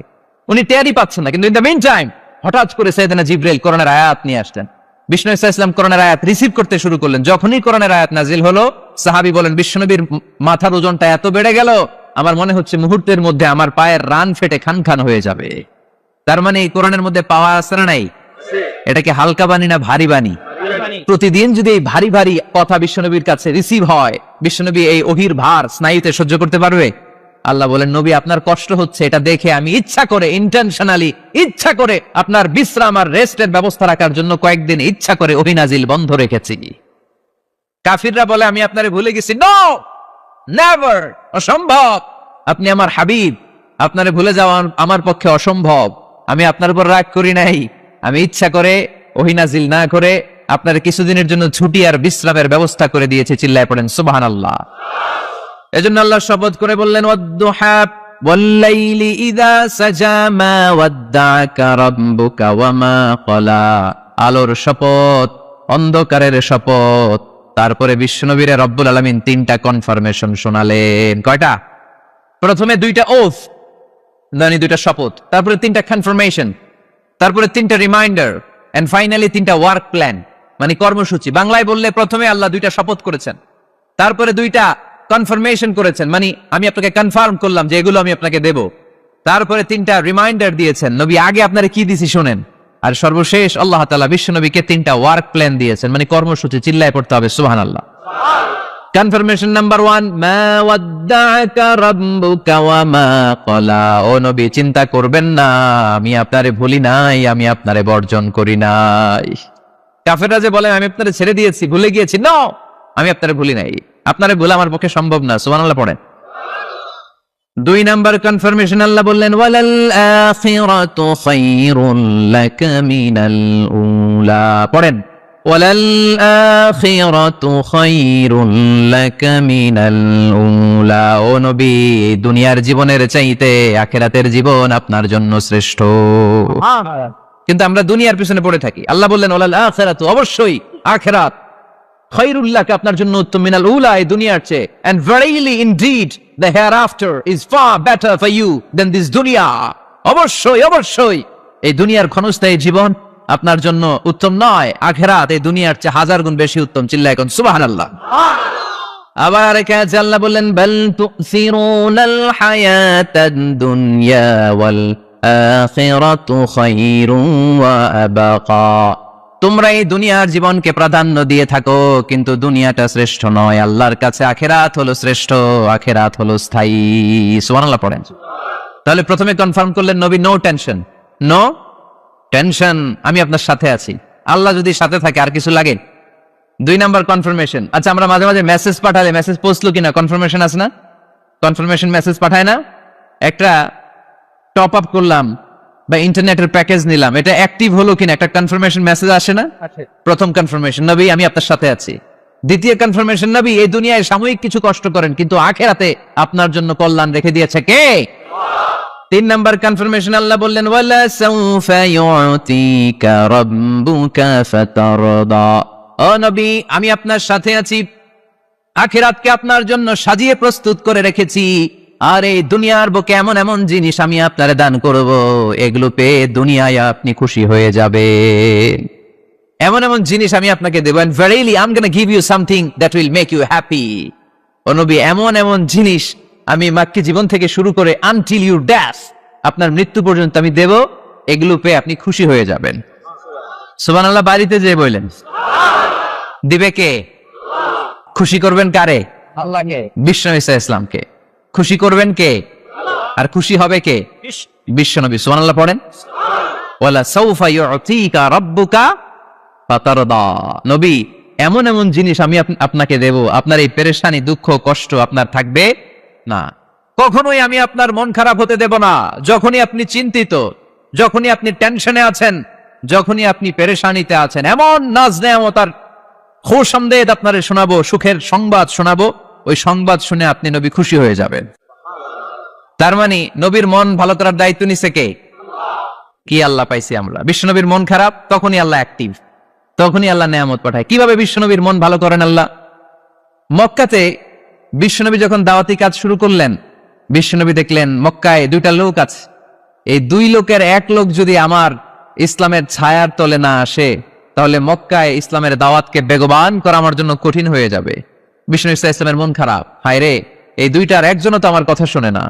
উনি টেরই পাচ্ছেন না। কিন্তু ইন দা মিন টাইম হঠাৎ করে সাইয়েদনা জিবরাইল কোরআনের আয়াত নিয়ে আসলেন। বিষ্ণু ইসা ইসলাম কোরআনের আয়াত রিসিভ করতে শুরু করলেন। যখনই কোরআনের আয়াত নাজিল হলো সাহাবী বলেন বিশ্বনবীর মাথার ওজনটা এত বেড়ে গেল আমার মনে হচ্ছে মুহূর্তের মধ্যে আমার পায়ের রান ফেটে খান খান হয়ে যাবে। তার মানে এই কোরআনের মধ্যে পাওয়া আছে না নাই? এটাকে হালকা বাণী না ভারী বাণী? প্রতিদিন যদি এই ভারী ভারী কথা বিশ্বনবীর কাছে রিসিভ হয়, বিশ্বনবী এই ওহির ভার স্নায়ুতে সহ্য করতে পারবে? আল্লাহ বলেন নবী আপনার কষ্ট হচ্ছে, এটা দেখে আমি ইচ্ছা করে ইন্টেনশনালি ইচ্ছা করে আপনার বিশ্রাম আর রেস্টের ব্যবস্থা রাখার জন্য কয়েকদিন ইচ্ছা করে ওহী নাজিল বন্ধ রেখেছি। কাফিররা বলে আমি আপনারে ভুলে গেছি। নো, নেভার, অসম্ভব। আপনি আমার হাবিব, আপনারে ভুলে যাওয়া আমার পক্ষে অসম্ভব। আমি আপনার উপর রাগ করি নাই, আমি ইচ্ছা করে ওহী নাজিল না করে আপনার কিছুদিনের জন্য ছুটি আর বিশ্রামের ব্যবস্থা করে দিয়েছি। চিল্লায় পড়েন সুবহানাল্লাহ। এজন্য আল্লাহ শপথ করে বললেন ওয়াদ-দুহা ওয়াল-লাইলি ইযা সাজা মা ওয়াদ্দা'আকা রাব্বুকা ওয়া মা ক্বালা। আলোর শপথ, অন্ধকারের শপথ। তারপরে বিশ্বনবীর রব্বুল আলামিন 3টা কনফার্মেশন শোনালেন। কয়টা? প্রথমে 2টা ওথ, মানে 2টা শপথ, তারপরে 3টা কনফার্মেশন, তারপরে 3টা রিমাইন্ডার, এন্ড ফাইনালি 3টা ওয়ার্ক প্ল্যান, মানে কর্মসূচি। বাংলায় বললে প্রথমে আল্লাহ 2টা শপথ করেছেন, তারপরে 2টা কনফার্মেশন করেছেন, মানে আমি আপনাকে কনফার্ম করলাম যে এগুলো আমি আপনাকে দেব। তারপরে 3টা রিমাইন্ডার দিয়েছেন, নবী আগে আপনারা কি দিছি শোনেন। আর সর্বশেষ আল্লাহ তাআলা বিশ্বনবীকে 3টা ওয়ার্ক প্ল্যান দিয়েছেন, মানে কর্মসূচি। চিল্লায় পড়তে হবে সুবহানাল্লাহ। কনফার্মেশন নাম্বার 1, মা ওয়াদ্দা'আকা রাব্বুকা ওয়া মা ক্বালা। ও নবী চিন্তা করবেন না, আমি আপনারে ভুলি নাই, আমি আপনারে বর্জন করি নাই। কাফেররা যে বলে আমি আপনারে ছেড়ে দিয়েছি, ভুলে গিয়েছি, নো, আমি আপনারে ভুলি নাই, আপনারে ভুলা আমার পক্ষে সম্ভব না। সুবহানাল্লাহ পড়েন। 2 নাম্বার কনফার্মেশন আল্লাহ বললেন ওয়ালাল আখিরাতু খায়রুল লাকা মিনাল উলা। পড়েন ওয়ালাল আখিরাতু খায়রুল লাকা মিনাল উলা। ও নবী দুনিয়ার জীবনের চাইতে আখিরাতের জীবন আপনার জন্য শ্রেষ্ঠ। কিন্তু আমরা দুনিয়ার পিছনে পড়ে থাকি। আল্লাহ বললেন ওয়ালাল আখিরাতু, অবশ্যই আখিরাত, খায়রুল লাকা আপনার জন্য উত্তম, মিনাল উলা এই দুনিয়ার চেয়ে, and verily indeed the hereafter is far better for you than this dunya. অবশ্যই অবশ্যই এই দুনিয়ার ক্ষণস্থায়ী জীবন আপনার জন্য উত্তম নয়, আখিরাত এই দুনিয়ার চেয়ে 1000 গুণ বেশি উত্তম। চিল্লায় এখন সুবহানাল্লাহ। আবার এখানে আল্লাহ বললেন বাল তুসিরুনাল হায়াতাদ দুনিয়া ওয়াল আখিরাতু খায়রুন ওয়া আবাকা। তোমরা এই দুনিয়ার জীবনকে প্রাধান্য দিয়ে থাকো, কিন্তু দুনিয়াটা শ্রেষ্ঠ নয়, আল্লাহর কাছে আখিরাত হলো শ্রেষ্ঠ, আখিরাত হলো স্থায়ী। সুবহানাল্লাহ পড়েন। তাহলে প্রথমে কনফার্ম করলেন নবী নো টেনশন, নো টেনশন, আমি আপনার সাথে আছি। আল্লাহ যদি সাথে থাকে আর কিছু লাগে? 2 নাম্বার কনফার্মেশন। আচ্ছা আমরা মাঝে মাঝে মেসেজ পাঠালে মেসেজ পৌঁছলো কিনা কনফার্মেশন আছে না? কনফার্মেশন মেসেজ পাঠায় না? একটা টপ আপ করলাম বা ইন্টারনেটের প্যাকেজ নিলাম, এটা অ্যাক্টিভ হলো কিনা একটা কনফার্মেশন মেসেজ আসে না? প্রথম কনফার্মেশন নবী আমি আপনার সাথে আছি। দ্বিতীয় কনফার্মেশন নবী এই দুনিয়ায় সাময়িক কিছু কষ্ট করেন, কিন্তু আখিরাতে আপনার জন্য কল্যাণ রেখে দিয়েছে কে? 3 নাম্বার কনফার্মেশন আল্লাহ বললেন ওয়ালা সাউফা ইউতিকা রাব্বুকা ফাতারদা। ও নবী আমি আপনার সাথে আছি, আখিরাতকে আপনার জন্য সাজিয়ে প্রস্তুত করে রেখেছি, আর এই দুনিয়ার বুকে এমন এমন জিনিস আমি আপনারে দান করব, এগুলো পেয়ে দুনিয়ায় আপনি খুশি হয়ে যাবে। এমন এমন জিনিস আমি আপনাকে দেব, and verily I'm going to give you something that will make you happy. ও নবী এমন এমন জিনিস আমি মাক্কি জীবন থেকে শুরু করে until your death, আপনার মৃত্যু পর্যন্ত আমি দেব, এগুলো পেয়ে আপনি খুশি হয়ে যাবেন। সুবহানাল্লাহ বাড়িতে যে বললেন দিবে কে? খুশি করবেন কারে? আল্লাহকে, বিশ্বনবী সাল্লাল্লাহু আলাইহি ওয়াসাল্লামকে। খুশি করবেন কে? আর খুশি হবে কে? বিশ্বনবী। সুবহানাল্লাহ পড়েন। ওয়ালা সাউফা ইউতিকা রাব্বুকা ফাতারদা। নবী, এমন এমন জিনিস আমি আপনাকে দেব, আপনার এই পেরেশানি, দুঃখ, কষ্ট আপনার থাকবে না। কখনোই আমি আপনার মন খারাপ হতে দেব না। যখনই আপনি চিন্তিত, যখনই আপনি টেনশনে আছেন, যখনই আপনি পেরেশানিতে আছেন, এমন নাজ নেয়ামত আর খুশামদেদ আপনারে শোনাবো, সুখের সংবাদ শোনাবো, ওই সংবাদ শুনে আপনি নবী খুশি হয়ে যাবেন। তার মানে নবীর মন ভালো করার দায়িত্ব নিছে কে? কি আল্লাহ পাইছি আমরা। বিশ্বনবীর মন খারাপ, তখনই আল্লাহ অ্যাক্টিভ, তখনই আল্লাহ নেয়ামত পাঠায়। কিভাবে বিশ্বনবীর মন ভালো করেন আল্লাহ? মক্কাতে বিশ্বনবী যখন দাওয়াতি কাজ শুরু করলেন, বিশ্বনবী দেখলেন মক্কায় দুইটা লোক আছে। এই দুই লোকের এক লোক যদি আমার ইসলামের ছায়ার তলে না আসে, তাহলে মক্কায় ইসলামের দাওয়াতকে বেগবান করা আমার জন্য কঠিন হয়ে যাবে। বিশ্বনবী ইসলামের মন খারাপ, হায় রে, এই দুইটার একজনও তো আমার কথা শোনে না,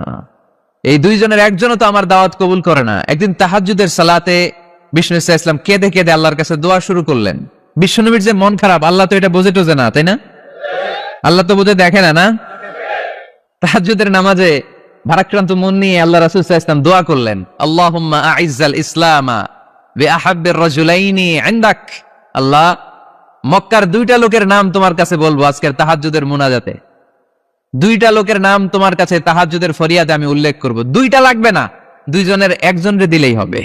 এই দুইজনের একজনও তো আমার দাওয়াত কবুল করে না। একদিন তাহাজ্জুদের সালাতে বিষ্ণু ইসলাম কেঁদে কেঁদে আল্লাহর কাছে দোয়া শুরু করলেন। বিশ্বনবীর যে মন খারাপ, আল্লাহ তো এটা বোঝে টোঝে না, তাই না? আল্লাহ তো বুঝে দেখে না, না? তাহাজ্জুদের নামাজে ভারাক্রান্ত মন নিয়ে আল্লাহ রাসূল সাল্লাল্লাহু আলাইহি ওয়াসাল্লাম দোয়া করলেন, আল্লাহুম্মা আইজ্জাল ইসলামা বিআহাব্বির রাজুলাইনি ইনদাক। আল্লাহ, মক্কার দুইটা লোকের নাম তোমার কাছে বলবো আজকের তাহাজ্জুদের মুনাজাতে। দুইটা লোকের নাম তোমার কাছে তাহাজ্জুদের ফরিয়াদে আমি উল্লেখ করব। দুইটা লাগবে না, দুইজনের একজনরে দিলেই হবে।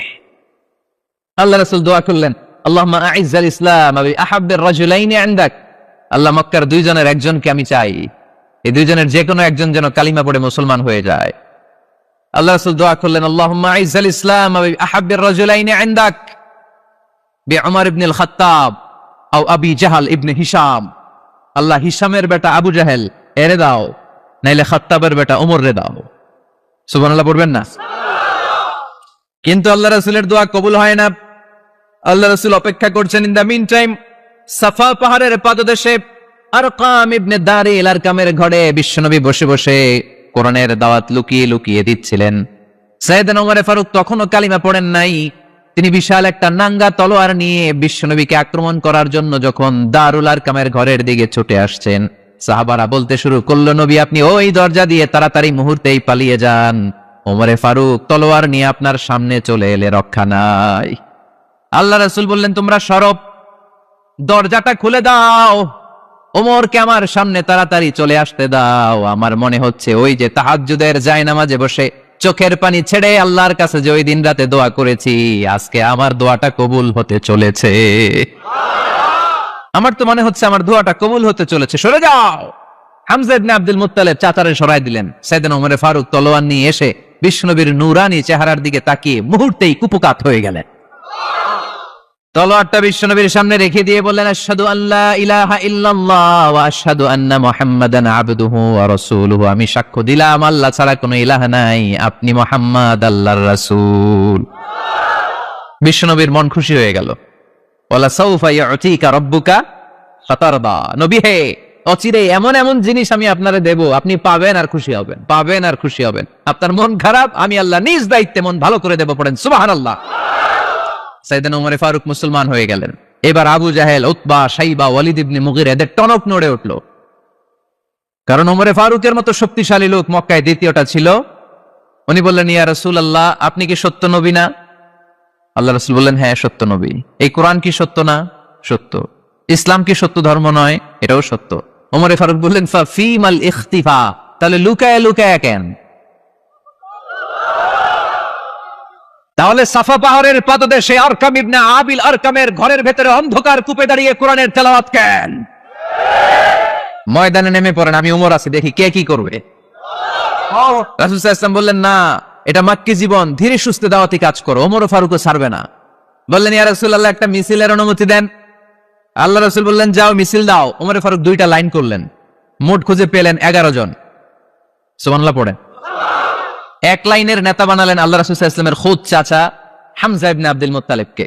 আল্লাহ রাসূল দোয়া করলেন, আল্লাহুম্মা আইজ্জাল ইসলাম বিআহাব্বির রাজুলাইনি ইনদাক। আল্লাহ, মক্কার দুইজনের একজনকে আমি চাই, এই দুইজনের যে কোনো একজন যেন কালিমা পড়ে মুসলমান হয়ে যায়। আল্লাহ রাসূল দোয়া করলেন, আল্লাহুম্মা আইজ্জাল ইসলাম বিআহাব্বির রাজুলাইনি ইনদাক বিউমর ইবনুল খাত্তাব আও আবি জাহল ইবনে হিশাম। আল্লাহ, হিশামের বেটা আবু জাহেল এরে দাও, নাইলে খাত্তাবের বেটা ওমর রে দাও। সুবহানাল্লাহ পড়বেন না? কিন্তু আল্লাহ রাসূলের দোয়া কবুল হয় না। আল্লাহ রাসূল অপেক্ষা করছেন। ইন দা মিন টাইম সাফা পাহাড়ের পাদদেশে আরকাম ইবনে দারিল আরকামের ঘরে বিশ্বনবী বসে বসে কোরআনের দাওয়াত লুকিয়ে লুকিয়ে দিচ্ছিলেন। সাইয়েদনা ওমর ফারুক তখনও কালিমা পড়েন নাই। তিনি বিশাল একটা নাঙ্গা তলোয়ার নিয়ে বিশ্বনবীকে আক্রমণ করার জন্য যখন দারুল আরকামের ঘরের দিকে ছুটে আসছেন, সাহাবারা বলতে শুরু করলো, নবী, আপনি ওই দরজা দিয়ে তাড়াতাড়ি মুহূর্তেই পালিয়ে যান। ওমরে ফারুক তলোয়ার নিয়ে আপনার সামনে চলে এলে রক্ষা নাই। আল্লাহ রাসূল বললেন, তোমরা সরব, দরজাটা খুলে দাও, ওমরকে আমার সামনে তাড়াতাড়ি চলে আসতে দাও। আমার মনে হচ্ছে ওই যে তাহাজ্জুদের জায়নামাজে বসে চোখের পানি ছেড়ে আল্লাহর কাছে যে ওই দিন রাতে দোয়া করেছি, আজকে আমার দোয়াটা কবুল হতে চলেছে। আমার তো মনে হচ্ছে আমার দোয়াটা কবুল হতে চলেছে, সরে যাও। হামজা ইবনে আব্দুল মুত্তালিব চাচারে সরাই দিলেন। সাইয়েদনা ওমর ফারুক তলোয়ার নিয়ে এসে বিশ্বনবীর নূরানী চেহারার দিকে তাকিয়ে মুহূর্তেই কুপকাত হয়ে গেলেন। তলোয়ারটা বিশ্বনবীর সামনে রেখে দিয়ে বললেন, আশহাদু আল্লা ইলাহা ইল্লাল্লাহ ওয়া আশহাদু আন্না মুহাম্মাদান আবদুহু ওয়া রাসূলুহু। আমি সাক্ষ্য দিলাম আল্লাহ ছাড়া কোনো ইলাহ নাই, আপনি মুহাম্মদ আল্লাহর রাসূল। বিশ্বনবীর মন খুশি হয়ে গেল। ওয়ালা সাউফা ইউতিকা রাব্বুকা ফাতারদা। নবী হে, অচিরে এমন এমন জিনিস আমি আপনারে দেব, আপনি পাবেন আর খুশি হবেন, পাবেন আর খুশি হবেন। আপনার মন খারাপ, আমি আল্লাহ নিজ দায়িত্বে মন ভালো করে দেব। পড়েন সুবহানাল্লাহ। সাইয়েদনা ওমর ফারুক মুসলমান হয়ে গেলেন। এবার আবু জাহেল, উতবা, শাইবা, ওয়ালিদ ইবনে মুগিরা এদের টনক নড়ে উঠল। কারণ ওমর ফারুকের মতো শক্তিশালী লোক মক্কায় দ্বিতীয়টা ছিল। উনি বললেন, ইয়া রাসূলুল্লাহ, আপনি কি সত্য নবী না? আল্লাহ রাসূল বললেন, হ্যাঁ সত্য নবী। এই কোরআন কি সত্য না? সত্য। ইসলাম কি সত্য ধর্ম নয়? এটাও সত্য। ওমর ফারুক বললেন, ফাফিমাল ইখতিফা, তাহলে লুকায় লুকায় কেন? তাহলে সাফা পাহাড়ের পাদদেশে আরকাম ইবনে আবিল আরকামের ঘরের ভেতরে অন্ধকার কূপে দাঁড়িয়ে কোরআনের তেলাওয়াত কেন? ময়দানে নেমে পড়েন, আমি ওমর আছি, দেখি কে কি করবে। রাসূল সাল্লাল্লাহু আলাইহি ওয়াসাল্লাম বললেন, না, এটা মাক্কি জীবন, ধীরে সুস্থে দাওয়াতি কাজ করো। ওমর ফারুকও ছাড়বে না। বললেন, ইয়া রাসূলুল্লাহ, একটা মিছিলের অনুমতি দেন। আল্লাহ রাসূল বললেন, যাও মিছিল দাও। ওমর ফারুক দুইটা লাইন করলেন, মোট খুঁজে পেলেন 11 জন। সুবহানাল্লাহ পড়েন। এক লাইনের নেতা বানালেন আল্লাহ রাসূল সাল্লাল্লাহু আলাইহি ওয়াসাল্লামের খুদ চাচা হামজা ইবনে আব্দুল মুত্তালিবকে।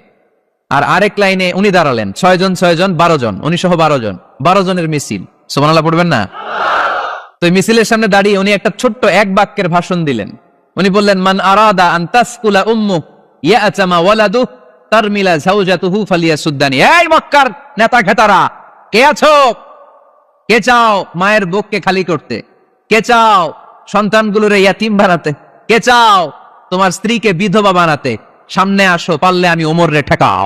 আর আরেক লাইনে উনি দাঁড়ালেন 6 জন 6 জন 12 জন, উনি সহ 12 জন, 12 জনের মিছিল। সুবহানাল্লাহ পড়বেন না? তো এই মিছিলের সামনে দাঁড়িয়ে উনি একটা ছোট্ট এক বাক্যের ভাষণ দিলেন। উনি বললেন, মান আরাদা আন তাসকুলা উম্মু ইয়াতামা ওয়ালাদু তারমিলা যাওজাতুহু ফালিয়াসুদ্দানি। এই মক্কার নেতা খেতারা, কে আছো? কে চাও মায়ের বুককে খালি করতে? কে চাও সন্তানগুলোর ইয়াতিম বানাতে? কে চাও তোমার স্ত্রীকে বিধবা বানাতে? সামনে আসো, পারলে আমি ওমর রে ঠেকাও।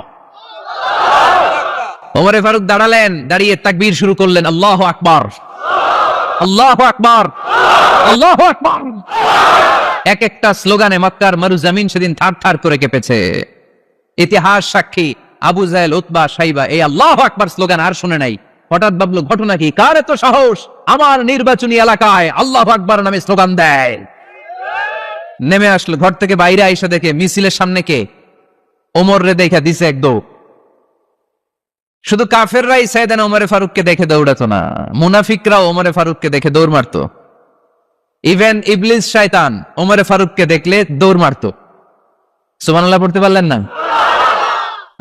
ওমরে ফারুক দাঁড়ালেন, দাঁড়িয়ে তাকবীর শুরু করলেন, আল্লাহু আকবার, আল্লাহু আকবার, আল্লাহু আকবার। এক একটা স্লোগানে মক্কার মরুজমিন সেদিন থার থার করে কেঁপেছে। ইতিহাস সাক্ষী, আবু জাহেল, উতবা, সাইবা এই আল্লাহু আকবার স্লোগান আর শুনে নাই। হঠাৎ ভাবলো ঘটনা কি, কার এত সাহস আমার নির্বাচনী এলাকায় আল্লাহু আকবার নামে স্লোগান দেয়। নেমে আসলো, ঘর থেকে বাইরে আইসা দেখে মিছিলের সামনে কে, ওমর রে দেখা দিছে এক দৌড়। শুধু কাফেররাই সাইয়েদনা ওমরে ফারুককে দেখে দৌড়াতো না, মুনাফিকরাও ওমরে ফারুককে দেখে দৌড় মারতো। ইভেন ইবলিস শয়তান ওমরে ফারুককে দেখলে দৌড় মারতো। সুবহানাল্লাহ পড়তে পারলেন না?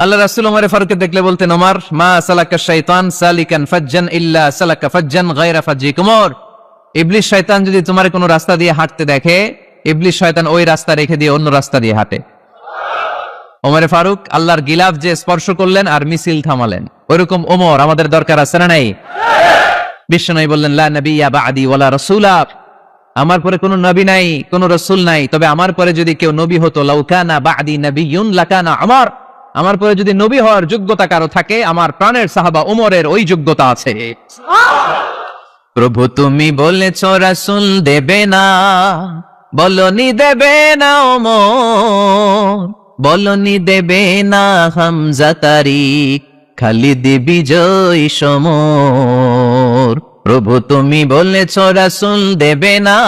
আল্লাহ রাসূল ওমরে ফারুককে দেখলে বলতেন, ওমর মা সালাকা শাইতান সালিকান ফাজ্জান ইল্লা সালাকা ফাজ্জান গায়রা ফাজ্জিক। ওমর, ইবলিস শয়তান যদি তোমার কোনো রাস্তা দিয়ে হাঁটতে দেখে, ইবলিস শয়তান ওই রাস্তা রেখে দিয়ে অন্য রাস্তা দিয়ে হাঁটে। ওমরে ফারুক আল্লাহর গিলাফ যে স্পর্শ করলেন আর মিছিল থামালেন, ওইরকম ওমর আমাদের দরকার আছে না নাই? বিশ্বনবী বললেন, লা নাবিয়্যা বা'দি ওয়ালা রাসূলা, আমার পরে কোনো নবী নাই, কোনো রাসূল নাই, তবে আমার পরে যদি কেউ নবী হতো, লাউ কানা বা'দি নাবিয়্যুন লাকানা ওমর, আমার পরে যদি নবী হওয়ার যোগ্যতা কারো থাকে, আমার প্রাণের সাহাবা ওমরের ওই যোগ্যতা আছে। প্রভু তুমি বলেছো রাসূল দেবে না, বলনি দেবে না ওমর, বলনি দেবে না হামজা তারিক, খালিদ বিজয় সমর। প্রভু তুমি বলেছ রাসূল দেবে না,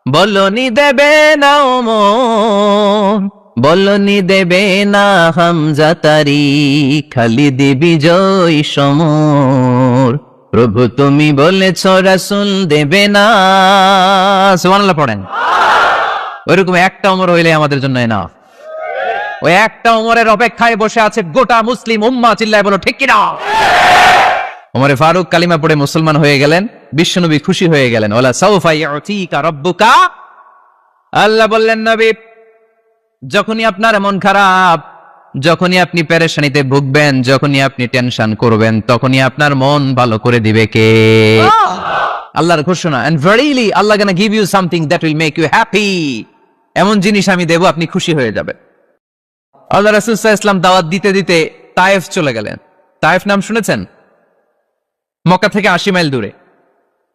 বলনি দেবে না ওমর, বলনি দেবে না হামজা তারিক, খালিদ বিজয় সমর। প্রভু তুমি বলেছ রাসূল দেবে না। সুবহানাল্লাহ পড়েন। ওইরকম একটা ওমর হইলে আমাদের জন্য না, ওই একটা ওমরের অপেক্ষায় বসে আছে গোটা মুসলিম উম্মাহ। চিল্লায় বলো ঠিক কিনা? ওমরে ফারুক কালিমা পড়ে মুসলমান হয়ে গেলেন, বিশ্বনবী খুশি হয়ে গেলেন। ওয়ালা সাউফা ইউতিকা রাব্বুকা, আল্লাহ বললেন নবী, যখনই আপনার মন খারাপ, যখনই আপনি পেরেশানিতে ভুগবেন, যখনই আপনি টেনশন করবেন, তখনই আপনার মন ভালো করে দিবে কে? আল্লাহর ঘোষণা, and verily Allah gonna give you something that will make you happy, এমন জিনিস আমি দেব, আপনি খুশি হয়ে যাবেন। আল্লাহ রাসূল সাল্লাল্লাহু আলাইহি ওয়াসাল্লাম দাওয়াত দিতে দিতে তায়েফ চলে গেলেন। তায়েফ নাম শুনেছেন? মক্কা থেকে 80 মাইল দূরে।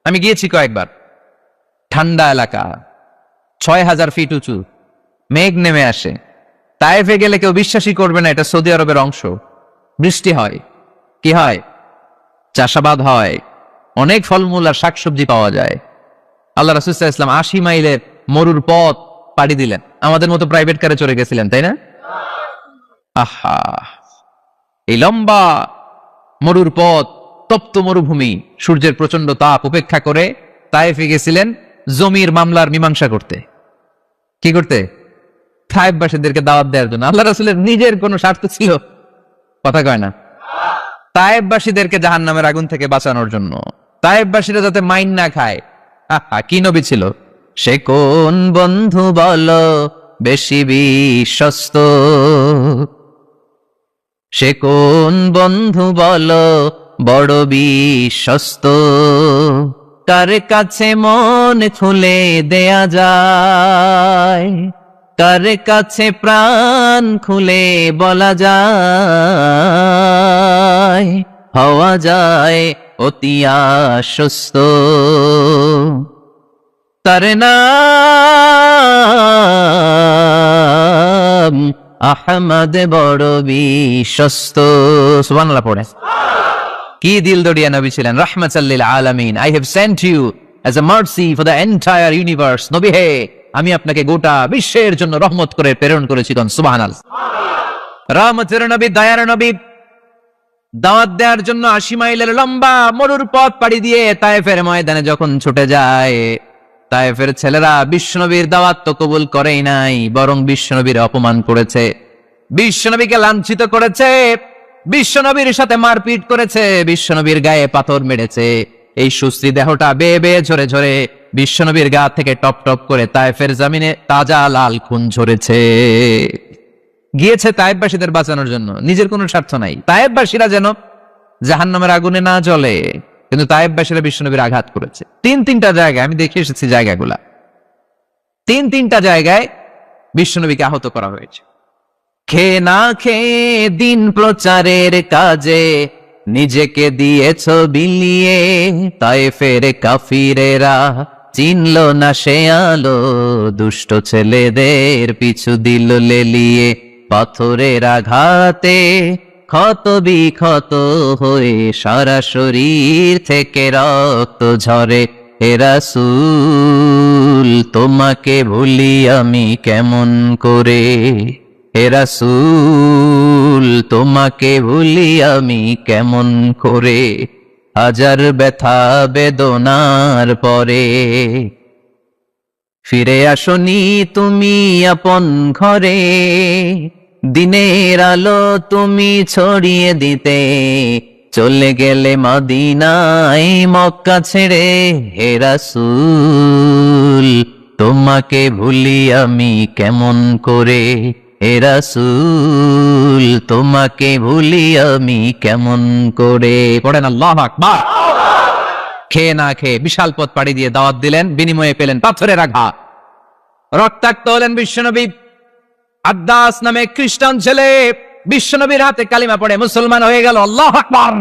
আমি গিয়েছি কয়েকবার। ঠান্ডা এলাকা, 6000 ফিট উঁচু, মেঘ নেমে আসে। তায়েফে গেলে কেউ বিশ্বাসই করবে না এটা সৌদি আরবের অংশ। বৃষ্টি হয়, কি হয়? চাষাবাদ হয়, অনেক ফলমূল আর শাকসবজি পাওয়া যায়। আল্লাহ রাসূল সাল্লাল্লাহু আলাইহি ওয়াসাল্লাম 80 মাইলের মরুর পথ পাড়ি দিলেন। আমাদের মতো প্রাইভেট কারে চড়ে গেছিলেন, তাই না? আহা, এই লম্বা মরুর পথ, তপ্ত মরুভূমি, সূর্যের প্রচন্ড তাপ উপেক্ষা করে তায়েফে গেছিলেন জমির মামলার মীমাংসা করতে। কি করতে? তায়েফবাসীদেরকে দাওয়াত দেওয়ার জন্য। আল্লাহ রাসূলের নিজের কোনো স্বার্থ ছিল? কথা কয় না। তায়েফবাসীদেরকে জাহান্নামের আগুন থেকে বাঁচানোর জন্য, তায়েফবাসীরা যাতে মাইন না খায়। আহা, কি নবী ছিল! সে কোন বন্ধু বলো বেশি বিশ্বস্ত, সে কোন বন্ধু বলো বড় বিশ্বস্ত, কার কাছে মন খুলে দেয়া যায়, কার কাছে প্রাণ খুলে বলা যায়, হওয়া যায় অতি আশ্বস্ত। তার নাম আহমদ, বড় বিশ্বস্ত। সুবহানাল্লাহ পড়ে। কি দিল দড়িয়া নবী ছিলেন, রাহমাতাল লিল আলামিন। I have sent you as a mercy for the entire universe. নবী হে, আমি আপনাকে গোটা বিশ্বের জন্য রহমত করে প্রেরণ করেছি। সুবহানাল্লাহ। রহমতের নবী, দয়ার নবী, দাওয়াত দেওয়ার জন্য 80 মাইলের লম্বা মরুর পথ পাড়ি দিয়ে তায়েফের ময়দানে যখন ছুটে যায়, তায়েফের ছেলেরা বিশ্বনবীর দাওয়াত তো কবুল করেই নাই, বরং বিশ্বনবীর অপমান করেছে, বিশ্বনবীকে লাঞ্ছিত করেছে, বিশ্বনবীর সাথে মারপিট করেছে, বিশ্বনবীর গায়ে পাথর মেরেছে। এই সুশ্রী দেহটা বেয়ে বেয়ে ঝরে ঝরে বিশ্বনবীর গা থেকে টপ টপ করে তায়েফের জমিনে তাজা লাল খুন ঝরেছে। গিয়েছে তায়েফবাসীদের বাঁচানোর জন্য, নিজের কোনো স্বার্থ নাই। তায়েফবাসীরা যেন জাহান্নামের আগুনে না জ্বলে, কিন্তু তায়েফবাসীরা বিশ্বনবীর আঘাত করেছে। তিনটা জায়গায় আমি দেখে এসেছি, জায়গাগুলা 3টা জায়গায় বিশ্বনবীকে আহত করা হয়েছে। খেয়ে না খেয়ে দিন প্রচারের কাজে নিজেকে দিয়েছ বিলিয়ে, তায়েফের কাফিরেরা চিনল না সে আলো, দুষ্ট ছেলেদের পিছু দিল লেলিয়ে। পাথরের আঘাতে ক্ষত বিক্ষত হয়ে সারা শরীর থেকে রক্ত ঝরে। হে রাসূল তোমাকে ভুলি আমি কেমন করে, হে রাসূল তোমাকে ভুলি আমি কেমন করে, হাজার ব্যথা বেদনার পরে। ফিরে আসনি তুমি আপন ঘরে, দিনের আলো তুমি ছড়িয়ে দিতে, চলে গেলে মদিনায় মক্কা ছেড়ে। হে রাসূল তোমাকে ভুলি আমি কেমন করে, হে রাসূল তোমাকে ভুলি আমি কেমন করে। পড়েন আল্লাহু আকবার। খেয়ে না খেয়ে বিশাল পথ পাড়ি দিয়ে দাওয়াত দিলেন, বিনিময়ে পেলেন পাথরের আঘাত, রক্তাক্ত হলেন বিশ্বনবী। আদ্দাস নামে খ্রিস্টান ছেলে বিশ্বনবীর হাতে কালিমা পড়ে মুসলমান হয়ে গেল। আল্লাহু আকবার।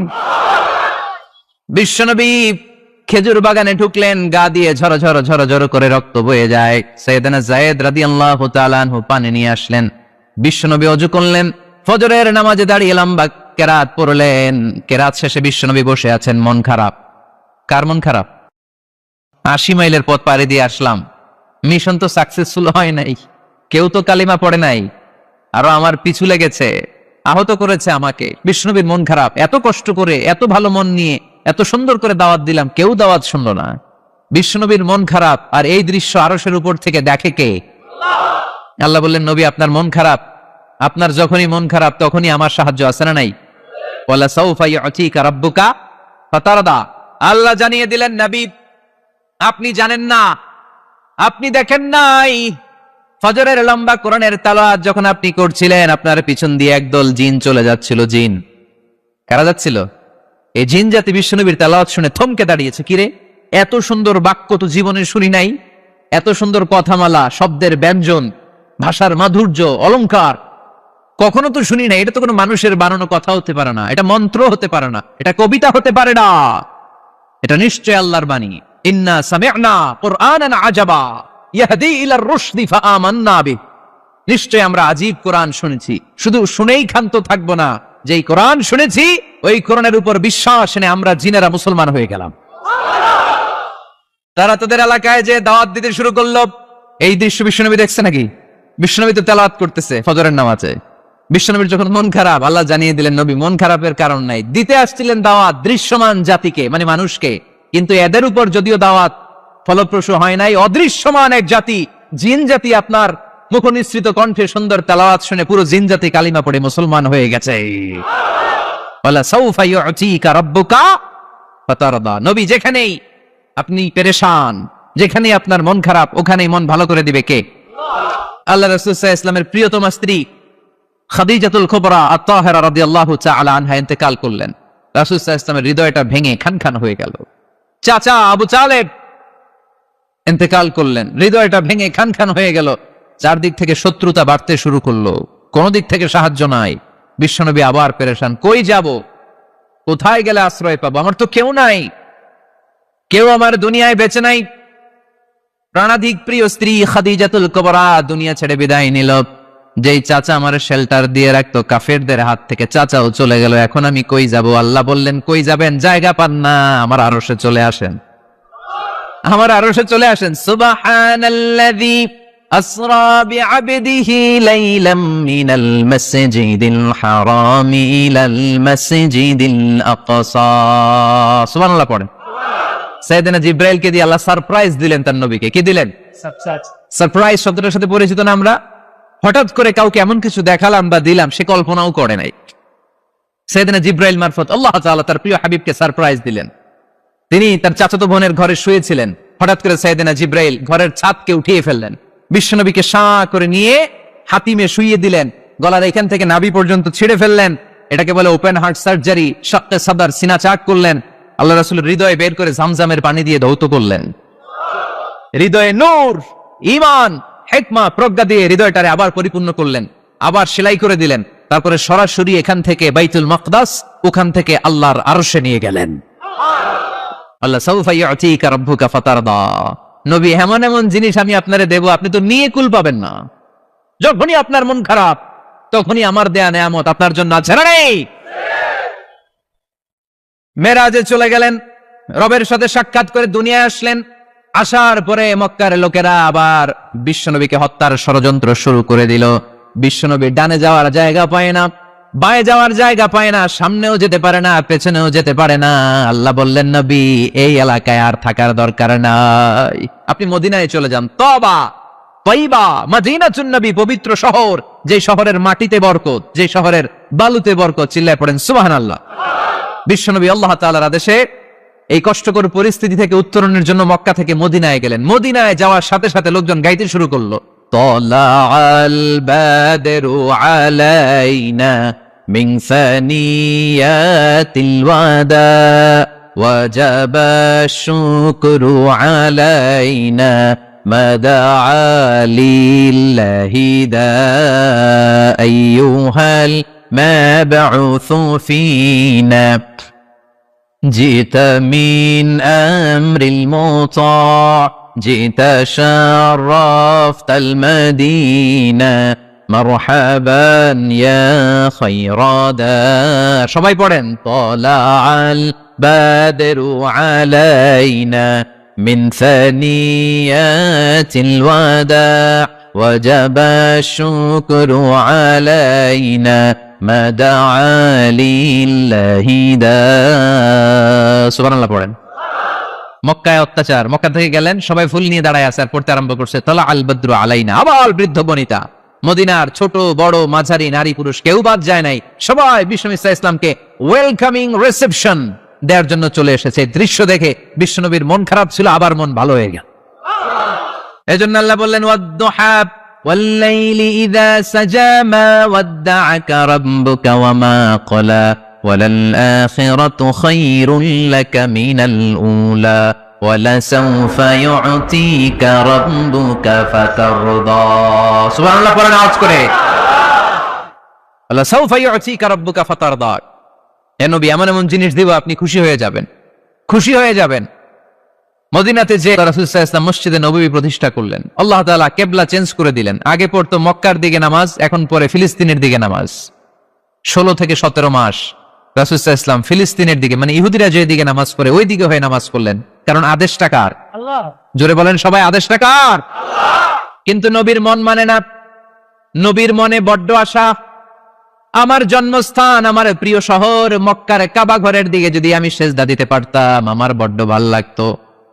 বিশ্বনবী খেজুর বাগানে ঢুকলেন, গা দিয়ে ঝরো ঝরো ঝরো ঝরো করে রক্ত বয়ে যায়। সাইয়েদনা যায়েদ রাদিয়াল্লাহু তাআলা আনহু পানি নিয়ে আসলেন। বিশ্বনবী ওযু করলেন, ফজরের নামাজে দাঁড়িয়ে লম্বা কেরাত পড়লেন। কেরাত শেষে বিশ্বনবী বসে আছেন, মন খারাপ। কার মন খারাপ? 80 মাইলের পথ পাড়ি দিয়ে আসলাম, মিশন তো সাকসেসফুল হয় নাই, কেউ তো কালিমা পড়ে নাই, আরো আমার পিছু লেগেছে, আহত করেছে আমাকে। বিশ্বনবীর মন খারাপ। এত কষ্ট করে, এত ভালো মন নিয়ে, এত সুন্দর করে দাওয়াত দিলাম, কেউ দাওয়াত শুনলো না। বিশ্বনবীর মন খারাপ, আর এই দৃশ্য আরশের উপর থেকে দেখে কে? আল্লাহ বললেন, নবী আপনার মন খারাপ, আপনার যখনই মন খারাপ তখনই আমার সাহায্য আছে না নাই? ওয়ালা সাউফা ইউতিকা রাব্বুকা ফাতারদা। আল্লাহ জানিয়ে দিলেন, নবী আপনি জানেন না, আপনি দেখেন নাই, ফজরের লম্বা কোরআনের তেলাওয়াত যখন আপনি করছিলেন, আপনার পিছন দিয়ে একদল জিন চলে যাচ্ছিল। জিন কারা যাচ্ছিল? এই জিন জাতি বিশ্বনবীর তেলাওয়াত শুনে থমকে দাঁড়িয়েছে। কিরে, এত সুন্দর বাক্য তো জীবনে শুনি নাই, এত সুন্দর কথামালা, শব্দের ব্যঞ্জন, ভাষার মাধুর্য, অলংকার কখনো তো শুনি নাই। এটা তো কোনো মানুষের বানানো কথা হতে পারে না, এটা মন্ত্র হতে পারে না, এটা কবিতা হতে পারে না, এটা নিশ্চয় আল্লাহর বাণী। ইন্না সামি'না কুরআনান আজাবা ইয়াহদি ইলার রুশদি ফাআমান্না বিহি। নিশ্চয় আমরা আজীব কোরআন শুনেছি, শুধু শুনেই ক্ষান্ত থাকবো না, যেই কোরআন শুনেছি ওই কোরআনের উপর বিশ্বাস এনে আমরা জিনেরা মুসলমান হয়ে গেলাম। তারা তাদের এলাকায় যে দাওয়াত দিতে শুরু করলো। এই দৃশ্য বিশ্বনবী দেখছে নাকি? বিশ্বনবী তো তেলাওয়াত করতেছে ফজরের নামাজে। বিশ্বনবীর যখন মন খারাপ, আল্লাহ জানিয়ে দিলেন, নবী মন খারাপের কারণ নাই, দিতে আসছিলেন দাওয়াত দৃশ্যমান জাতিকে, মানে মানুষকে, কিন্তু এদের উপর যদিও দাওয়াত ফলপ্রসূ হয় নাই, অদৃশ্যমান এক জাতি, জিন জাতি আপনার মুখনিসৃত কণ্ঠে সুন্দর তেলাওয়াত শুনে পুরো জিন জাতি কালিমা পড়ে মুসলমান হয়ে গেছে। ওয়ালা সাউফা ইউতিকা রাব্বুকা ফাতারদা। নবী যেখানেই আপনি পেরেশান, যেখানেই আপনার মন খারাপ, ওখানেই মন ভালো করে দিবে কে? আল্লাহ রাসূল সাল্লাল্লাহু আলাইহি ওয়াসাল্লামের প্রিয়তমা স্ত্রী খাদিজাতুল কুবরা আত-তাহেরা রাদিয়াল্লাহু তাআলা আনহা ইন্তেকাল করলেন। রাসূল সাল্লাল্লাহু আলাইহি ওয়াসাল্লামের হৃদয়টা ভেঙে খানখান হয়ে গেল। চাচা আবু তালেব ইন্তেকাল করলেন, হৃদয়টা ভেঙে খানখান হয়ে গেল। চারদিক থেকে শত্রুতা বাড়তে শুরু করলো, কোন দিক থেকে সাহায্য নাই। বিশ্বনবী আবার পেরেশান, কই যাব, কোথায় গেলে আশ্রয় পাবো? আমার তো কেউ নাই, কেউ আমার দুনিয়ায় বেঁচে নাই। প্রাণাধিক প্রিয় স্ত্রী খাদিজাতুল কুবরা দুনিয়া ছেড়ে বিদায় নিল। যেই চাচা আমার শেল্টার দিয়ে রাখতো কাফেরদের হাত থেকে, চাচাও চলে গেল। এখন আমি কই যাব? আল্লাহ বললেন, কই যাবেন? জায়গা পান না, আমার আরশে চলে আসেন, আমার আরশে চলে আসেন। সুবহানাল্লাযী আসরা বিআবদিহি লাইলাম মিনাল মাসজিদিল হারামি ইলাল মাসজিদিল আকসা। সুবহানাল্লাহ পড়েন। সাইয়েদনা জিব্রাইলকে দিয়ে আল্লাহ সারপ্রাইজ দিলেন তার নবীকে। কি দিলেন? সারপ্রাইজ শব্দটার সাথে পরিচিত না আমরা? হঠাৎ করে কাউকে এমন কিছু দেখালাম বা দিলাম সে কল্পনাও করে নাই। সাইয়েদনা জিব্রাইল মারফত আল্লাহ তাআলা তার প্রিয় হাবিবকে সারপ্রাইজ দিলেন। তিনি তার চাচাতো বোনের ঘরে শুয়েছিলেন, হঠাৎ করে সাইয়েদনা জিব্রাইল ঘরের ছাদকে উঠিয়ে ফেললেন, বিশ্বনবীকে শাঁ করে নিয়ে হাতিমে শুইয়ে দিলেন, গলার এখান থেকে নাভি পর্যন্ত ছিঁড়ে ফেললেন। এটাকে বলে ওপেন হার্ট সার্জারি। শাক্কে সাদর, সিনা চাক করলেন। আল্লাহ রাসূলের হৃদয়ে বের করে জামজামের পানি দিয়ে ধৌত করলেন। হৃদয়ে নূর, ঈমান, হিকমা প্রজ্ঞা দিয়ে হৃদয়টারে আবার পরিপূর্ণ করলেন, আবার সেলাই করে দিলেন। তারপরে সরাসরি এখান থেকে বাইতুল মাকদাস, ওখান থেকে আল্লাহর আরশে নিয়ে গেলেন। আল্লাহ সাউফা ইউতিকা রাব্বুকা ফাতারদা, নবী এমন এমন জিনিস আমি আপনারে দেব, আপনি তো নিয়ে কুল পাবেন না। যখনই আপনার মন খারাপ, তখনই আমার দেয়া নেয়ামত আপনার জন্য আছে না নেই? মেরাজে চলে গেলেন, রবের সাথে সাক্ষাৎ করে দুনিয়ায় আসলেন। আসার পরে মক্কার লোকেরা আবার বিশ্বনবীকে হত্যার ষড়যন্ত্র শুরু করে দিল। বিশ্বনবী ডানে যাওয়ার জায়গা পায় না, বাঁয়ে যাওয়ার জায়গা পায় না, সামনেও যেতে পারে না, পেছনেও যেতে পারে না। আল্লাহ বললেন, নবী এই এলাকায় আর থাকার দরকার নাই, আপনি মদিনায় চলে যান। তবা তয়বা মদিনাতুন নবী, পবিত্র শহর, যে শহরের মাটিতে বরকত, যে শহরের বালুতে বরকত। চিল্লায় পড়েন সুবহানাল্লাহ। বিশ্বনবী আল্লাহ তাআলার আদেশে এই কষ্টকর পরিস্থিতি থেকে উত্তরণের জন্য মক্কা থেকে মদিনায় গেলেন। মদিনায় যাওয়ার সাথে সাথে লোকজন গাইতে শুরু করলো, তালাআল বাদরু আলাইনা মিন সানিয়াতিল ওয়াদা ওয়াজাবা শুকরু আলাইনা মাদাআ লিল্লাহি দা আইয়ুহাল মাবউসু ফিনা جئت من أمر المطاع جئت شرفت المدينة مرحبا يا خير دار। সবাই পড়েন, طلع البدر علينا من ثنيات الوداع وجب الشكر علينا মাদাআ লিল্লাহি দা। সুবহানাল্লাহ পড়েন। মক্কায় অত্যাচার, মক্কা থেকে গেলেন, সবাই ফুল নিয়ে দাঁড়ায় আছে আর পড়তে আরম্ভ করছে, তালা আল বদরু আলাইনা। আবার বৃদ্ধ বনিতা, মদিনার ছোট বড় মাঝারি নারী পুরুষ কেউ বাদ যায় নাই, সবাই বিশ্বনবী সাল্লাল্লাহু আলাইহি ওয়াসাল্লামকে ওয়েলকামিং রিসেপশন দেওয়ার জন্য চলে এসেছে। দৃশ্য দেখে বিশ্বনবীর মন খারাপ ছিল, আবার মন ভালো হয়ে গেল। এজন্য আল্লাহ বললেন, ওয়াদ-দুহা والليل إذا سجى ما ودعك ربك وما قلى وللآخرة خير لك من الأولى ولسوف يعطيك ربك فترضى। سبحان الله পড়েন আওয়াজ করে, ولسوف يعطيك ربك فترضى। হে নবী, এমন এমন জিনিস দিব আপনি খুশি হয়ে যাবেন, খুশি হয়ে যাবেন। মদিনাতে যে রাসূল সাল্লাল্লাহু আলাইহি ওয়াসাল্লাম মসজিদে নববী প্রতিষ্ঠা করলেন, আল্লাহ তাআলা কিবলা চেঞ্জ করে দিলেন। আগে পড়তো মক্কার দিকে নামাজ, এখন পড়ে ফিলিস্তিনের দিকে নামাজ। 16 থেকে 17 মাস রাসূল সাল্লাল্লাহু আলাইহি ওয়াসাল্লাম ফিলিস্তিনের দিকে, মানে ইহুদিরা যে দিকে নামাজ পড়ে ওই দিকে হয়ে নামাজ পড়লেন। কারণ আদেশটা কার? আল্লাহ। জোরে বলেন সবাই, আদেশটা কার? আল্লাহ। কিন্তু নবীর মন মানে না। নবীর মনে বড্ড আশা, আমার জন্মস্থান, আমার প্রিয় শহর মক্কার কাবা ঘরের দিকে যদি আমি সেজদা দিতে পারতাম আমার বড্ড ভালো লাগতো।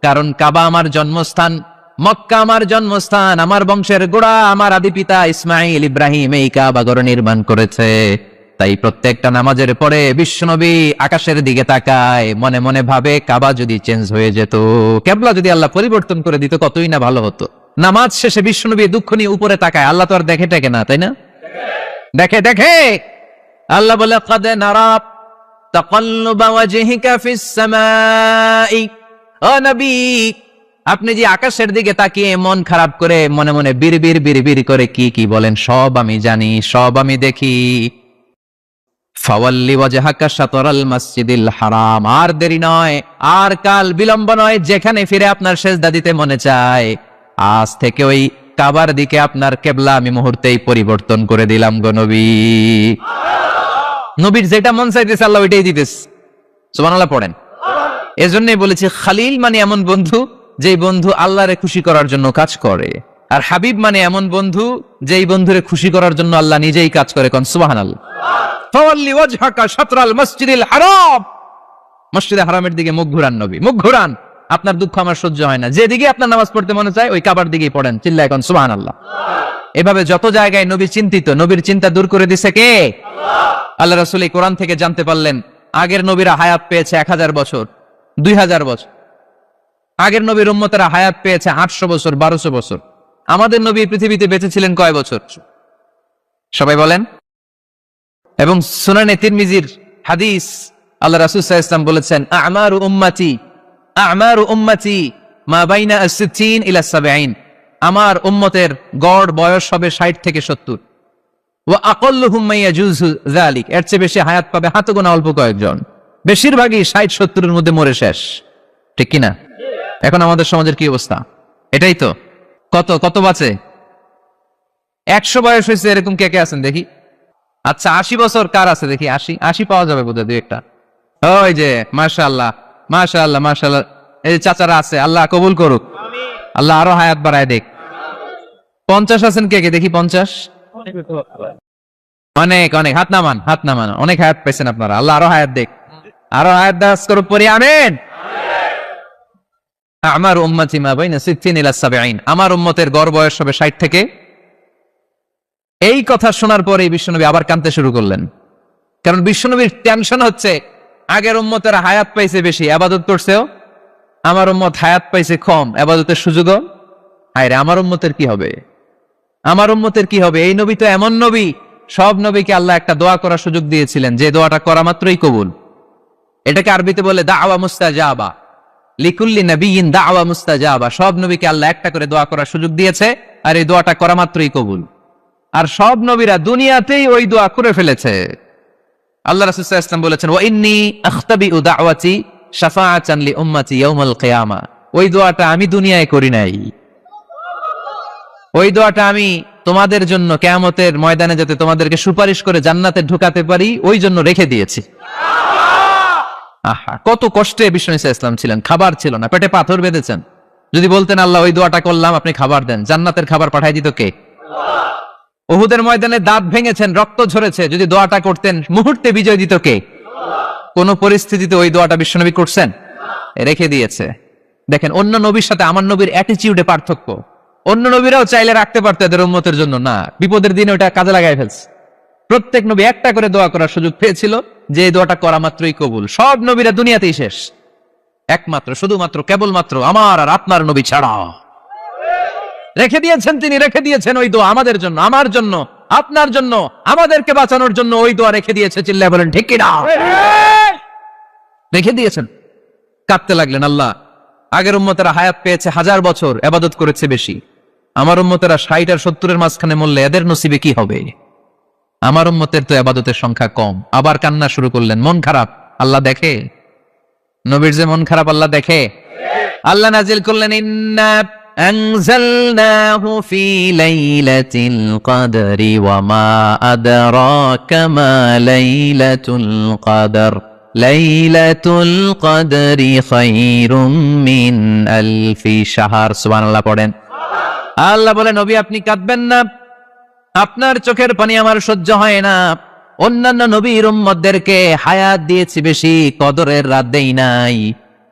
কারণ কাবা আমার জন্মস্থান, মক্কা আমার জন্মস্থান, আমার বংশের গোড়া, আমার আদি পিতা ইসমাইল ইব্রাহিম এই কাবা ঘর নির্মাণ করেছে। তাই প্রত্যেকটা নামাজের পরে বিশ্বনবী আকাশের দিকে তাকায়, মনে মনে ভাবে কাবা যদি চেঞ্জ হয়ে যেত, কিবলা যদি আল্লাহ পরিবর্তন করে দিত, কতই না ভালো হতো। নামাজ শেষে বিশ্বনবী দুঃখ নিয়ে উপরে তাকায়, আল্লাহ তো আর দেখে টেকে না, তাই না? দেখে দেখে। আল্লাহ বলে, কাদ নারা তাকাল্লুবা ওয়াজহিকা ফিস সামাই। ও নবী, আপনি যে আকাশের দিকে তাকিয়ে মন খারাপ করে মনে মনে বিড়বিড় বিড়বিড় করে কি কি বলেন, সব আমি জানি, সব আমি দেখি। ফাওয়াল্লি ওয়াজহাকা শাতরাল মসজিদিল হারাম। আর দেরি নয়, আর কাল বিলম্ব নয়, যেখানে ফিরে আপনার সেজদা দিতে মনে চায় আজ থেকে ওই কাবার দিকে আপনার কিবলা আমি মুহূর্তেই পরিবর্তন করে দিলাম গো নবী। নবীর যেটা মন চাইতেছে আল্লাহ ওইটাই দিতেছে। সুবহানাল্লাহ পড়েন। এজন্যই বলেছি, খালিল মানে এমন বন্ধু যেই বন্ধু আল্লাহরে খুশি করার জন্য কাজ করে, আর হাবিব মানে এমন বন্ধু যেই বন্ধুরে খুশি করার জন্য আল্লাহ নিজেই কাজ করে। কোন সুবহানাল্লাহ। ফাওয়াল্লি ওয়াজহাকা শাতরাল মসজিদিল হারাম। মসজিদে হারামের দিকে মুখ ঘুরান নবী, মুখ ঘুরান। আপনার দুঃখ আমার সহ্য হয় না, যেদিকে আপনার নামাজ পড়তে মনে চায় ওই কাবার দিকেই পড়েন। চিল্লায় কোন সুবহানাল্লাহ। এভাবে যত জায়গায় নবী চিন্তিত, নবীর চিন্তা দূর করে দিছে কে? আল্লাহ। আল্লাহ রাসূল এই কোরআন থেকে জানতে পারলেন আগের নবীরা হায়াত পেয়েছে 1000 বছর, 2000 বছর। আগের নবীর উম্মতেরা হায়াত পেয়েছে 800 বছর, 1200 বছর। আমাদের নবী পৃথিবীতে বেঁচে ছিলেন কয় বছর? সবাই বলেন। এবং সুনানে তিরমিজির হাদিস, আল্লাহ রাসূল সাল্লাল্লাহু আলাইহি ওয়াসাল্লাম বলেছেন, আমারু উম্মতি মা বাইনা 60 ইলা 70। আমার উম্মতের গড় বয়স হবে 60 থেকে 70, ওয়া আকাল্লুহুম মা ইয়াজুজু যালিক, এর চেয়ে বেশি হায়াত পাবে হাতে গোনা অল্প কয়েকজন। বেশিরভাগই 60-70 মধ্যে মরে শেষ, ঠিক কিনা? এখন আমাদের সমাজের কি অবস্থা? এটাই তো। কত কত বাঁচে? 100 বয়স হয়েছে এরকম কে কে আছেন দেখি? আচ্ছা 80 বছর কার আছে দেখি? 80 পাওয়া যাবে বোধহয় দুই একটা। ওই যে মাশাআল্লাহ মাশাআল্লাহ মাশাআল্লাহ, এই চাচারা আছে, আল্লাহ কবুল করুক, আল্লাহ আরো হায়াত বাড়ায় দেখ। 50 আছেন কে কে দেখি? 50? অনেক অনেক, হাত নামান, অনেক হায়াত পাইছেন আপনারা, আল্লাহ আরো হায়াত দেখ, আরো হায়াত দাস করুক, পড়ি আমিন। আমার উম্মতি মা বাইনা 60 ইলা 70, আমার উম্মতের গড় বয়স হবে 60 থেকে। এই কথা শোনার পরে বিশ্বনবী আবার কাঁদতে শুরু করলেন, কারণ বিশ্বনবীর টেনশন হচ্ছে আগের উম্মতেরা হায়াত পাইছে বেশি, ইবাদত করছেও, আমার উম্মত হায়াত পাইছে কম, ইবাদতের সুযোগও। আরে আমার উম্মতের কি হবে? আমার উম্মতের কি হবে? এই নবী তো এমন নবী, সব নবীকে আল্লাহ একটা দোয়া করার সুযোগ দিয়েছিলেন, যে দোয়াটা করা মাত্রই কবুল। এটাকে আরবিতে বলে দাওয়া মুস্তাজাবা, লিকুল্লি নবিয়িন দাওয়া মুস্তাজাবা। সব নবীকে আল্লাহ একটা করে দোয়া করার সুযোগ দিয়েছে, আর এই দোয়াটা করা মাত্রই কবুল। আর সব নবীরা দুনিয়াতেই ওই দোয়া করে ফেলেছে। আল্লাহ রাসূল সাল্লাল্লাহু আলাইহি ওয়াসাল্লাম বলেছেন, ওয়া ইন্নী আখতাবিউ দাওয়াতি শাফাআতান লি উম্মতি ইয়াউমাল কিয়ামা। ওই দোয়াটা আমি দুনিয়ায় করি নাই, ওই দোয়াটা আমি তোমাদের জন্য কিয়ামতের ময়দানে যাতে তোমাদেরকে সুপারিশ করে জান্নাতে ঢুকাতে পারি, ওই জন্য রেখে দিয়েছি। আহা, কত কষ্টে বিষ্ণু ঈসা ইসলাম ছিলেন, খাবার ছিল না, পেটে পাথর বেঁধেছেন। যদি বলতেন আল্লাহ ওই দোয়াটা করলাম, আপনি খাবার দেন, জান্নাতের খাবার পাঠাই দিত কে? উহুদের ময়দানে দাঁত ভেঙেছেন, রক্ত ঝরেছে, যদি দোয়াটা করতেন মুহূর্তে বিজয় দিত কে? কোন পরিস্থিতিতে ওই দোয়াটা বিশ্বনবী করছেন? রেখে দিয়েছে। দেখেন অন্য নবীর সাথে আমার নবীর অ্যাটিটিউডে পার্থক্য। অন্য নবীরাও চাইলে রাখতে পারতো এদের উম্মতের জন্য, না, বিপদের দিনে ওটা কাজে লাগাই ফেলছে। প্রত্যেক নবী একটা করে দোয়া করার সুযোগ পেয়েছিল, যে এই দোয়াটা করা মাত্রই কবুল। সব নবীরা দুনিয়াতেই শেষ, একমাত্র শুধুমাত্র কেবলমাত্র আমার আর আপনার নবী ছাড়া রেখে দিয়েছেন, তিনি রেখে দিয়েছেন ওই দোয়া আমাদের জন্য, আমার জন্য, আপনার জন্য, আমাদেরকে বাঁচানোর জন্য ওই দোয়া রেখে দিয়েছে। চিল্লায় বলেন ঠিক কিনা? রেখে দিয়েছেন। কাঁদতে লাগলেন, আল্লাহ আগের উম্মতেরা হায়াত পেয়েছে 1000 বছর, ইবাদত করেছে বেশি, আমার উম্মতেরা 60 আর 70 এর মাঝখানে মরলে এদের নসিবে কি হবে? আমার উম্মতের তো ইবাদতের সংখ্যা কম। আবার কান্না শুরু করলেন, মন খারাপ, আল্লাহ দেখে, নবীর যে মন খারাপ আল্লাহ দেখে। আল্লাহ নাজিল করলেন, ইন্না আনজালনাহু ফি লাইলাতিল কদরি ওয়া মা আদরাকা মা লাইলাতুল কদর লাইলাতুল কদরি খায়রুম মিন আলফি শাহর। সুবহানাল্লাহ পড়েন। আল্লাহ বলেন, নবী আপনি কাঁদবেন না, আপনার চোখের পানি আমার সহ্য হয় না। অন্যান্য নবীর উম্মতদেরকে হায়াত দিয়েছি বেশি, কদরের রাত দেই নাই।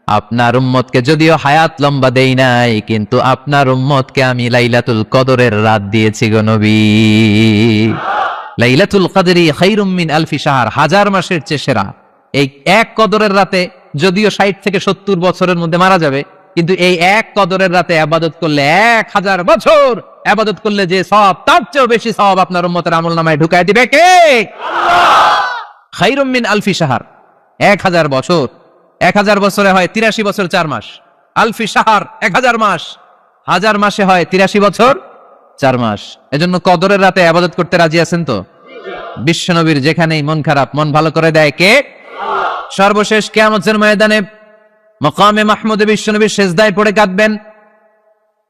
আপনার উম্মতকে যদিও হায়াত লম্বা দেই নাই, কিন্তু আপনার উম্মতকে আমি লাইলাতুল কদরের রাত দিয়েছি গো নবী। লাইলাতুল কদরি খায়রুম মিন আলফি শাহর, 1000 মাসের চেয়ে সেরা। এই এক কদরের রাতে যদিও 60 থেকে 70 বছরের মধ্যে মারা যাবে, কিন্তু এই এক কদরের রাতে ইবাদত করলে 1000 বছর ইবাদত করলে যে সওয়াব, তার চেয়েও বেশি সওয়াব আপনার উম্মতের আমলনামায় ঢুকায় দিবে কে? আল্লাহ। খায়রুম মিন আলফি শাহর, 1000 বছর। 1000 বছরে হয় 83 বছর 4 মাস। আলফি শাহর 1000 মাস, 1000 মাসে হয় 83 বছর 4 মাস। এজন্য কদরের রাতে ইবাদত করতে রাজি আছেন তো? বিশ্বনবীর যেখানেই মন খারাপ, মন ভালো করে দেয় কে? সর্বশেষ কিয়ামতের ময়দানে মাকামে মাহমুদে বিশ্বনবী সিজদায় পড়ে কাঁদবেন।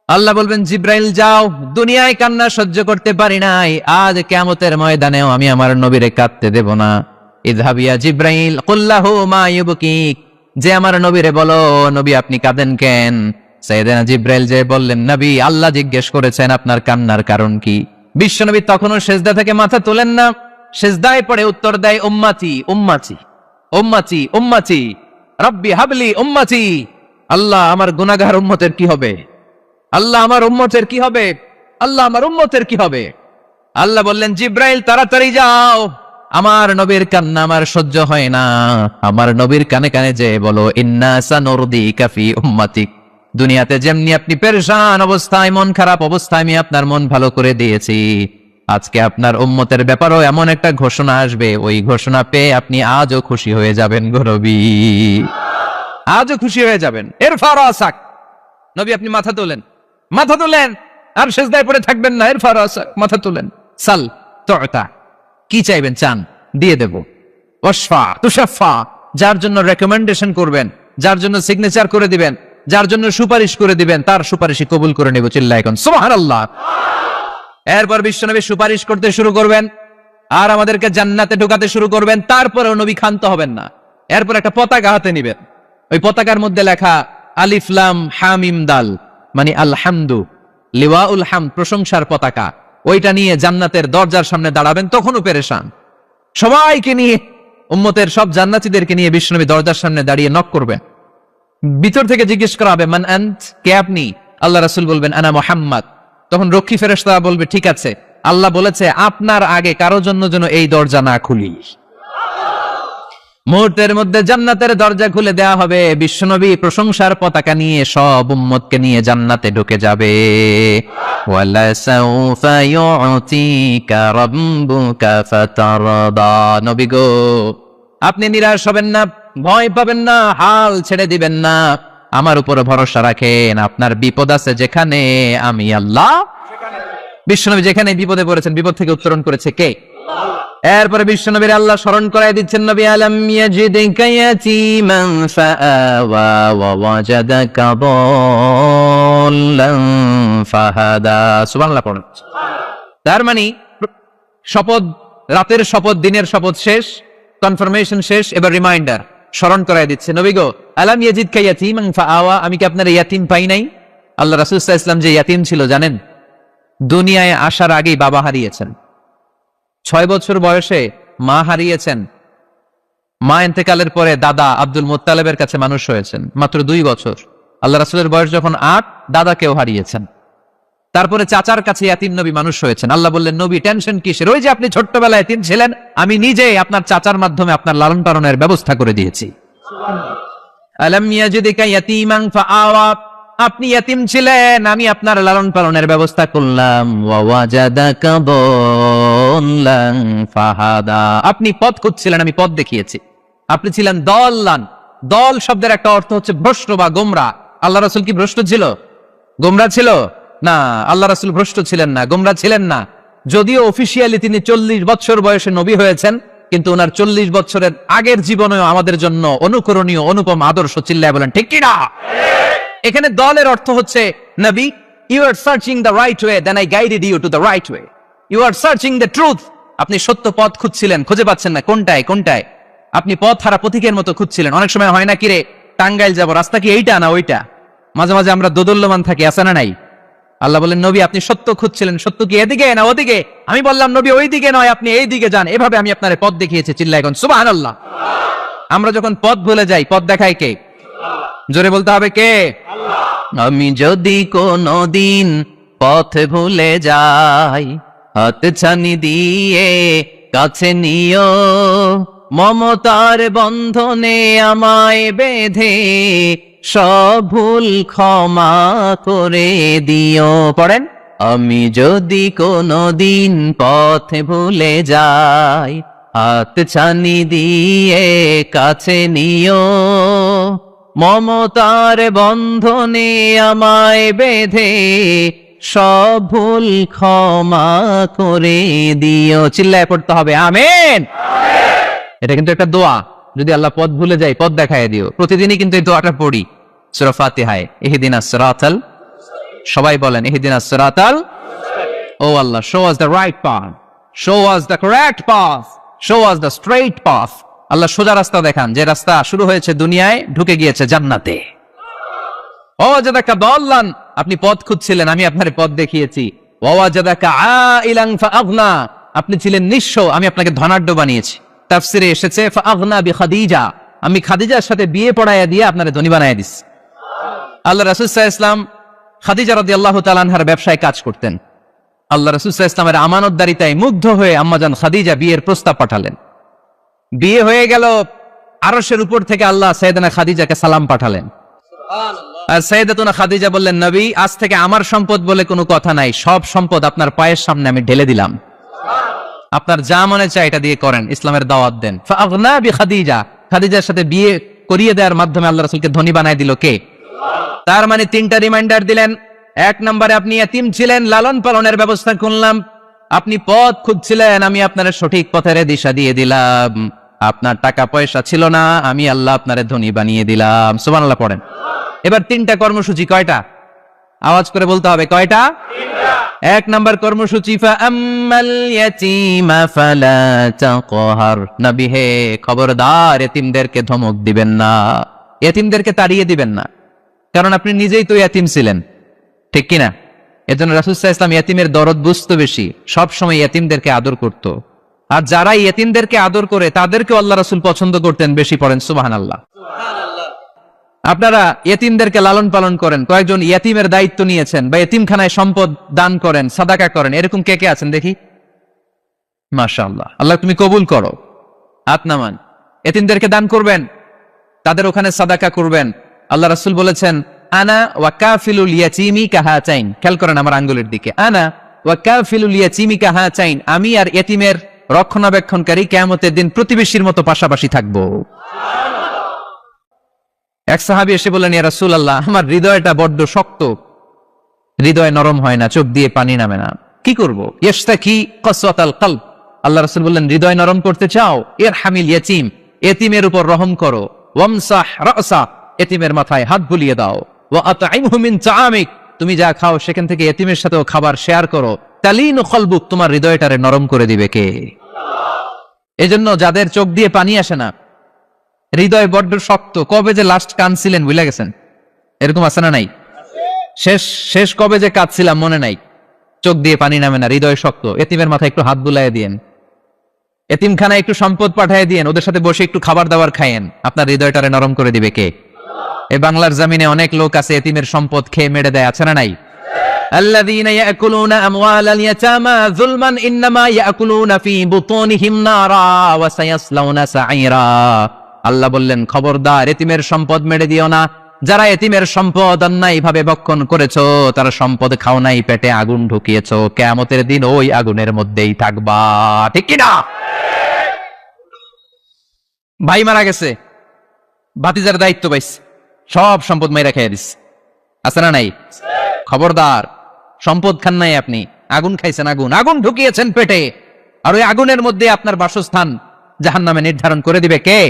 আল্লাহ বলবেন, জিব্রাইল যাও, দুনিয়ায় কান্না সহ্য করতে পারি নাই, আজ কিয়ামতের ময়দানেও আমি আমার নবীরে কাঁদতে দেব না। ইযহাব ইয়া জিব্রাইল কুল্লাহু মা ইউবকিক, যে আমার নবীরে বলো, নবী আপনি কাঁদেন কেন? সাইয়েদনা জিব্রাইল যে বললেন, নবী আল্লাহ জিজ্ঞেস করেছেন আপনার কান্নার কারণ কি। বিশ্বনবী তখনও সিজদা থেকে মাথা তোলেন না, সিজদায় পড়ে উত্তর দেয়, উম্মতি উম্মতি উম্মতি উম্মতি রব্বি হাবলি উম্মতি। আল্লাহ আমার গুনাহগার উম্মতের কি হবে? আল্লাহ আমার উম্মতের কি হবে? আল্লাহ আমার উম্মতের কি হবে? আল্লাহ বললেন, জিব্রাইল তাড়াতাড়ি যাও, আমার নবীর কান্না আমার সহ্য হয় না, আমার নবীর কানে কানে যে বলো, ইন্না সানুরদিকা ফি উম্মতিক, দুনিয়াতে যেমনি আপনি পেরেশান অবস্থায়, মন খারাপ অবস্থায় আমি আপনার মন ভালো করে দিয়েছি, আজকে আপনার উম্মতের ব্যাপারেও এমন একটা ঘোষণা আসবে, ওই ঘোষণা পেয়ে আপনি আজও খুশি হয়ে যাবেন গো নবী, আজও খুশি হয়ে যাবেন। এরফা রাসাক, নবী আপনি মাথা তোলেন, মাথা তোলেন। আর সেজদায় পড়ে থাকবেন না, এর ফারাসাক, মাথা তুলেন। সাল তুতা, কি চাইবেন চান দিয়ে দেব। ওয়াশফা তুশাফা, যার জন্য রেকমেন্ডেশন করবেন, যার জন্য সিগনেচার করে দিবেন, যার জন্য সুপারিশ করে দিবেন, তার সুপারিশই কবুল করে নেব। চিল্লায় এখন সুবহানাল্লাহ। এরপর বিশ্বনবী সুপারিশ করতে শুরু করবেন আর আমাদেরকে জান্নাতে ঢোকাতে শুরু করবেন। তারপরেও নবী ক্ষান্ত হবেন না। এরপর একটা পতাকা হাতে নিবেন, ওই পতাকার মধ্যে লেখা আলিফ লাম হা মিম দাল, মানে আলহামদু, লিওয়াউল হামদ, প্রশংসার পতাকা। ওইটা নিয়ে জান্নাতের দরজার সামনে দাঁড়াবেন, তখনও পেরেশান। সবাইকে নিয়ে, উম্মতের সব জান্নাতীদেরকে নিয়ে বিশ্বনবী দরজার সামনে দাঁড়িয়ে নক করবেন। ভিতর থেকে জিজ্ঞেস করা হবে, মান আন্ত, কে আপনি? আল্লাহ রাসূল বলবেন, আনা মুহাম্মদ। তখন রক্ষী ফেরেশতা বলবে, ঠিক আছে, আল্লাহ বলেছে আপনার আগে কারো জন্য যেন এই দরজা না খুলি। মুহূর্তের মধ্যে জান্নাতের দরজা খুলে দেয়া হবে। বিশ্বনবী প্রশংসার পতাকা নিয়ে সব উম্মতকে নিয়ে জান্নাতে ঢুকে যাবে। ওয়ালা সাউফা ইউতিকা রাব্বুকা ফাতারদা। নবী গো, আপনি নিরাশ হবেন না, ভয় পাবেন না, হাল ছেড়ে দিবেন না, আমার উপর ভরসা রাখেন। আপনার বিপদ আছে যেখানে, আমি আল্লাহ। বিশ্বনবী যেখানে বিপদে পড়েছেন, বিপদ থেকে উত্তরণ করেছে কে? এরপরে বিশ্বনবীর আল্লাহ স্মরণ করায় দিচ্ছেন, নবী আলাম ইয়াজিদকা ইয়াতীমান ফাআওয়া ওয়া ওয়াজাদাকা দাল্লান ফাহাদা। সুবহানাল্লাহ পড়ুন। তার মানে শপথ, রাতের শপথ, দিনের শপথ শেষ, কনফার্মেশন শেষ, এবার রিমাইন্ডার, স্মরণ করায় দিচ্ছে। নবী গো, আলাম ইয়াজিদকা ইয়াতীমান ফাআওয়া, আমি কি আপনার ইয়াতীম পাই নাই? আল্লাহ রাসূল সাল্লাল্লাহু আলাইহি ওয়াসাল্লাম যে ইয়াতীম ছিল জানেন? দুনিয়ায় আসার আগেই বাবা হারিয়েছেন। 6 বছর বয়সে মা হারিয়েছেন। মা ইন্তেকালের পরে দাদা আব্দুল মুত্তালিবের কাছে মানুষ হয়েছেন, মাত্র 2 বছর। আল্লাহ রাসূলের বয়স যখন 8, দাদাকেও হারিয়েছেন। তারপরে চাচার কাছে ইয়াতীম নবী মানুষ হয়েছেন। আল্লাহ বললেন, নবী টেনশন কিসের? ওই যে আপনি ছোট্টবেলায় ইয়াতীম ছিলেন, আমি নিজেই আপনার চাচার মাধ্যমে আপনার লালন পালনের ব্যবস্থা করে দিয়েছি। আলাম ইয়াজিদকা ইয়াতীমান ফাআওয়া, আপনি ইয়াতীম ছিলেন, আমি আপনার লালন পালনের ব্যবস্থা করলাম। ওয়া ওয়াজাদাকা দাল্লান ফাহাদা, আপনি পথ খুঁজছিলেন, আমি পথ দেখিয়েছি। আপনি ছিলেন দল্লান। দল শব্দের একটা অর্থ হচ্ছে ভ্রষ্ট বা গোমরা। আল্লাহ রাসূল কি ভ্রষ্ট ছিল? গোমরা ছিল না। আল্লাহ রাসূল ভ্রষ্ট ছিলেন না, গোমরা ছিলেন না। যদিও অফিসিয়ালি তিনি 40 বছর বয়সে নবী হয়েছেন, কিন্তু ওনার 40 বছরের আগের জীবনেও আমাদের জন্য অনুকরণীয়, অনুপম আদর্শ। চিল্লায় বলেন ঠিক কি না? এখানে দলের অর্থ হচ্ছে, নবী, you are searching the right way, then I guided you to the right way. You are searching the truth, আপনি সত্য পথ খুঁজছিলেন, খুঁজে পাচ্ছেন না, কোনটায় কোনটায়। আপনি পথ হারা পথিকের মতো খুঁজছিলেন। অনেক সময় হয় না, কিরে টাঙ্গাইল যাব, রাস্তা কি এইটা না ওইটা? মাঝে মাঝে আমরা দোদুল্যমান থাকি, আছে না নাই? আল্লাহ বলেন, নবী আপনি সত্য খুঁজছিলেন, সত্য কি এদিকে না ওদিকে? আমি বললাম, নবী ওই দিকে নয়, আপনি এই দিকে যান। এভাবে আমি আপনার পথ দেখিয়েছি। চিল্লায় এখন সুবহানাল্লাহ। আমরা যখন পথ ভুলে যাই, পথ দেখায় কে? জোরে বলতে হবে কে? আমি যদি কোনদিন পথ ভুলে যাই, হাত ছানি দিয়ে কাছে নিও, মমতার বন্ধনে আমায় বেঁধে সব ভুল ক্ষমা করে দিও। পড়েন, আমি যদি কোনদিন পথ ভুলে যাই, হাত ছানি দিয়ে কাছে নিও, মমতার বন্ধনে আমায় বেঁধে সব ভুল ক্ষমা করে দিও। চিল্লায় পড়তে হবে আমিন। এটা কিন্তু একটা দোয়া। যদি আল্লাহ পথ ভুলে যায়, পথ দেখায় দিও। প্রতিদিনই কিন্তু এই দোয়াটা পড়ি সূরা ফাতিহায়। ইহদিনাস সিরাতাল, সবাই বলেন ইহদিনাস সিরাতাল। ও Allah, show us the right path, show us the correct path, show us the straight path. Allah সোজা রাস্তা দেখান, যে রাস্তা শুরু হয়েছে দুনিয়ায়, ঢুকে গিয়েছে জান্নাতে। ওয়াজাদাকা দাল্লান, আপনি পথ খুঁজছিলেন, আমি আপনার পথ দেখিয়েছি। ওয়াজাদাকা আইলান ফাআগনা, আপনি ছিলেন নিঃস্ব, আমি আপনাকে ধনাঢ্য বানিয়েছি। তাফসিরে এসেছে ফাআগনা বিখাদিজা, আমি খাদিজার সাথে বিয়ে পড়াইয়া দিয়ে আপনারে ধনী বানাইয়া দিছি। আল্লাহ রাসূল সাল্লাল্লাহু আলাইহি ওয়াসাল্লাম খাদিজা রাদিয়াল্লাহু তাআলা আনহার ব্যবসায় কাজ করতেন। আল্লাহ রাসূল সাল্লাল্লাহু আলাইহি ওয়াসাল্লামের আমানতদারিতায় মুগ্ধ হয়ে আম্মাজান খাদিজা বিয়ের প্রস্তাব পাঠালেন। বিয়ে হয়ে গেল, আরশের উপর থেকে আল্লাহ সাইয়েদানা খাদিজাকে সালাম পাঠালেন। আর সাইয়েদাতুনা খাদিজা বললেন, নবী, আজ থেকে আমার সম্পদ বলে কোনো কথা নাই, সব সম্পদ আপনার পায়ের সামনে আমি ঢেলে দিলাম, আপনার যা মনে চায় এটা দিয়ে করেন, ইসলামের দাওয়াত দেন। ফাআগনা বিখাদিজা, খাদিজার সাথে বিয়ে করিয়ে দেওয়ার মাধ্যমে আল্লাহ রাসূলকে ধনী বানায় দিল কে? তার মানে 3টা রিমাইন্ডার দিলেন। এক নম্বরে আপনি এতিম ছিলেন, লালন পালনের ব্যবস্থা করলাম। আপনি পথ খুঁজছিলেন, আমি আপনার সঠিক পথের দিশা দিয়ে দিলাম। আপনার টাকা পয়সা ছিল না, আমি আল্লাহ আপনারে ধনী বানিয়ে দিলাম। সুবহানাল্লাহ পড়েন। এবার 3টা কর্মসূচি, কয়টা? আওয়াজ করে বলতে হবে, কয়টা? 1 নম্বর কর্মসূচি, ফাআম্মাল ইয়াতীমা ফালা তাকহার। নবী হে, খবরদার এতিমদেরকে ধমক দিবেন না, এতিমদেরকে তাড়িয়ে দিবেন না, কারণ আপনি নিজেই তো এতিম ছিলেন, ঠিক কিনা? এজন্য রাসূল সাল্লাল্লাহু আলাইহি ওয়াসাল্লাম এতিমের দরদ বুঝতো বেশি, সব সময় এতিমদেরকে আদর করত। আর যারা এতিমদেরকে আদর করে তাদেরকে আল্লাহ রাসূল পছন্দ করতেন বেশি। পড়েন সুবহানাল্লাহ। আপনারা এতিমদেরকে লালন পালন করেন, কয়েকজন এতিমের দায়িত্ব নিয়েছেন, বা এতিমখানায় সম্পদ দান করেন, সাদাকা করেন, এরকম কে কে আছেন দেখি? মাশাআল্লাহ, আল্লাহ তুমি কবুল করো। হাত নামান। এতিমদেরকে দান করবেন, তাদের ওখানে সাদাকা করবেন। আল্লাহ রাসূল বলেছেন, আনা ওয়া কাফিলুল ইয়াতীমি কাহাতাইন। খেয়াল করেন আমার আঙ্গুলের দিকে, আনা ওয়া কাফিলুল ইয়াতীমি কাহাতাইন। আমি আর এতিমের রক্ষণাবেক্ষণকারী কিয়ামতের দিন প্রতিবেশীর মতো পাশাপাশি থাকবো। এক সাহাবী এসে বললেন, ইয়া রাসূলুল্লাহ, আমার হৃদয়টা বড্ড শক্ত, হৃদয় নরম হয় না, চোখ দিয়ে পানি নামে না, কি করব? ইশতাকি কসওয়াতাল কলব। আল্লাহ রাসূল বললেন, হৃদয় নরম করতে চাও? ইরহামিল ইয়াতীম, এতিমের উপর রহম করো। ওয়ামসাহ রাসা, এতিমের মাথায় হাত বুলিয়ে দাও। ওয়া আতইমহু মিন তাআমিক, তুমি যা খাও সেখান থেকে এতিমের সাথেও খাবার শেয়ার করো। তালিনু কলবুক, তোমার হৃদয়টারে নরম করে দিবে কে? এজন্য যাদের চোখ দিয়ে পানি আসে না, হৃদয় বড্ড শক্ত, কবে যে লাস্ট কাঁদছিলেন ভুলে গেছেন, এরকম আছে না নাই? শেষ কবে যে কাঁদছিলাম মনে নাই, চোখ দিয়ে পানি নামে না, হৃদয় শক্ত। এতিমের মাথায় একটু হাত বুলাইয়া দিয়েন, এতিমখানায় একটু সম্পদ পাঠিয়ে দিয়েন, ওদের সাথে বসে একটু খাবার দাবার খাইয়েন, আপনার হৃদয়টারে নরম করে দিবে কে? এই বাংলার জমিনে অনেক লোক আছে এতিমের সম্পদ খেয়ে মেরে দেয়, আছে না নাই? আল্লাযীনা ইয়াকুলুনা আমওয়ালাল ইয়াতামা যুলমান ইন্নামা ইয়াকুলুনা ফী বুতুনিহিম নারা ওয়া সায়াসলাউনা সাঈরা। আল্লাহ বললেন, খবরদার এতিমের সম্পদ মেরে দিও না। যারা এতিমের সম্পদ অন্যায়ভাবে ভক্ষণ করেছো, তারা সম্পদ খাও নাই, পেটে আগুন ঢুকিয়েছো, কিয়ামতের দিন ওই আগুনের মধ্যেই থাকবা, ঠিক কি না? ভাই মারা গেছে, ভাতিজার দায়িত্ব পাইছে, সব সম্পদ মাইরা খেয়ে দিচ্ছে, আছে না নাই? খবরদার, সম্পদ খান নাই আপনি, আগুন খাইছেন, আগুন ঢুকিয়েছেন পেটে, আর ওই আগুনের মধ্যে আপনার বাসস্থান জাহান্নামে নির্ধারণ করে দিবে কে?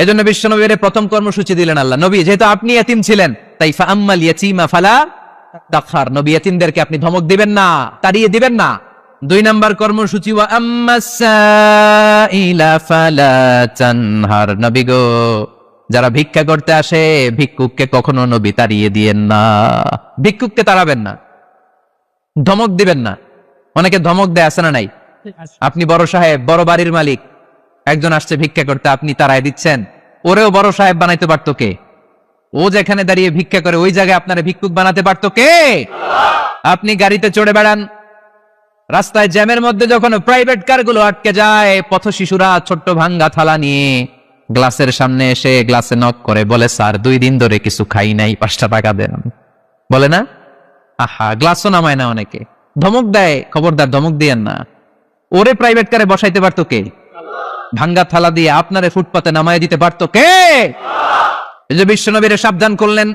এজন্য বিশ্বনবীর প্রথম কর্মসূচি দিলেন আল্লাহ। নবী, যেহেতু আপনি এতিম ছিলেন, তাই ফাআম্মাল ইয়াতীমা ফালা তাকহার, নবী এতিমদেরকে আপনি ধমক দিবেন না, তাড়িয়ে দিবেন না। 2 নম্বর কর্মসূচি, ওয়া আম্মাস সাইলা ফালা তানহার। নবী গো, যারা ভিক্ষা করতে আসে, ভিক্ষুককে কখনো নবী তাড়িয়ে দিয়েন না, ভিক্ষুককে তাড়াবেন না, ধমক দিবেন না। অনেকে ধমক দেয়, আছে না নাই? আপনি বড় সাহেব, বড় বাড়ির মালিক, একজন আসছে ভিক্ষা করতে, আপনি তাড়ায় দিচ্ছেন, ওরেও বড় সাহেব বানাইতে পারতো কে? ও যেখানে দাঁড়িয়ে ভিক্ষা করে ওই জায়গায় আপনারা ভিক্ষুক বানাতে পারতো কে? আপনি গাড়িতে চড়ে বেড়ান, রাস্তায় জ্যামের মধ্যে যখন প্রাইভেট কারগুলো আটকে যায়, পথ শিশুরা ছোট্ট ভাঙ্গা থালা নিয়ে গ্লাসের সামনে এসে গ্লাসে নক করে, বলে, স্যার 2 দিন ধরে কিছু খাই নাই, 5 টাকা দেন, বলে না? আহা, গ্লাসও নামায় না অনেকে, ধমক দেয়। খবরদার, ধমক দিয়েন না। ওরে প্রাইভেট কারে বসাইতে পারতো কে? ভাঙ্গা থালা দিয়ে আপনারে ফুটপাতে নামায় দিতে পারতো কে? এই যে বিশ্বনবীরে সাবধান করলেন,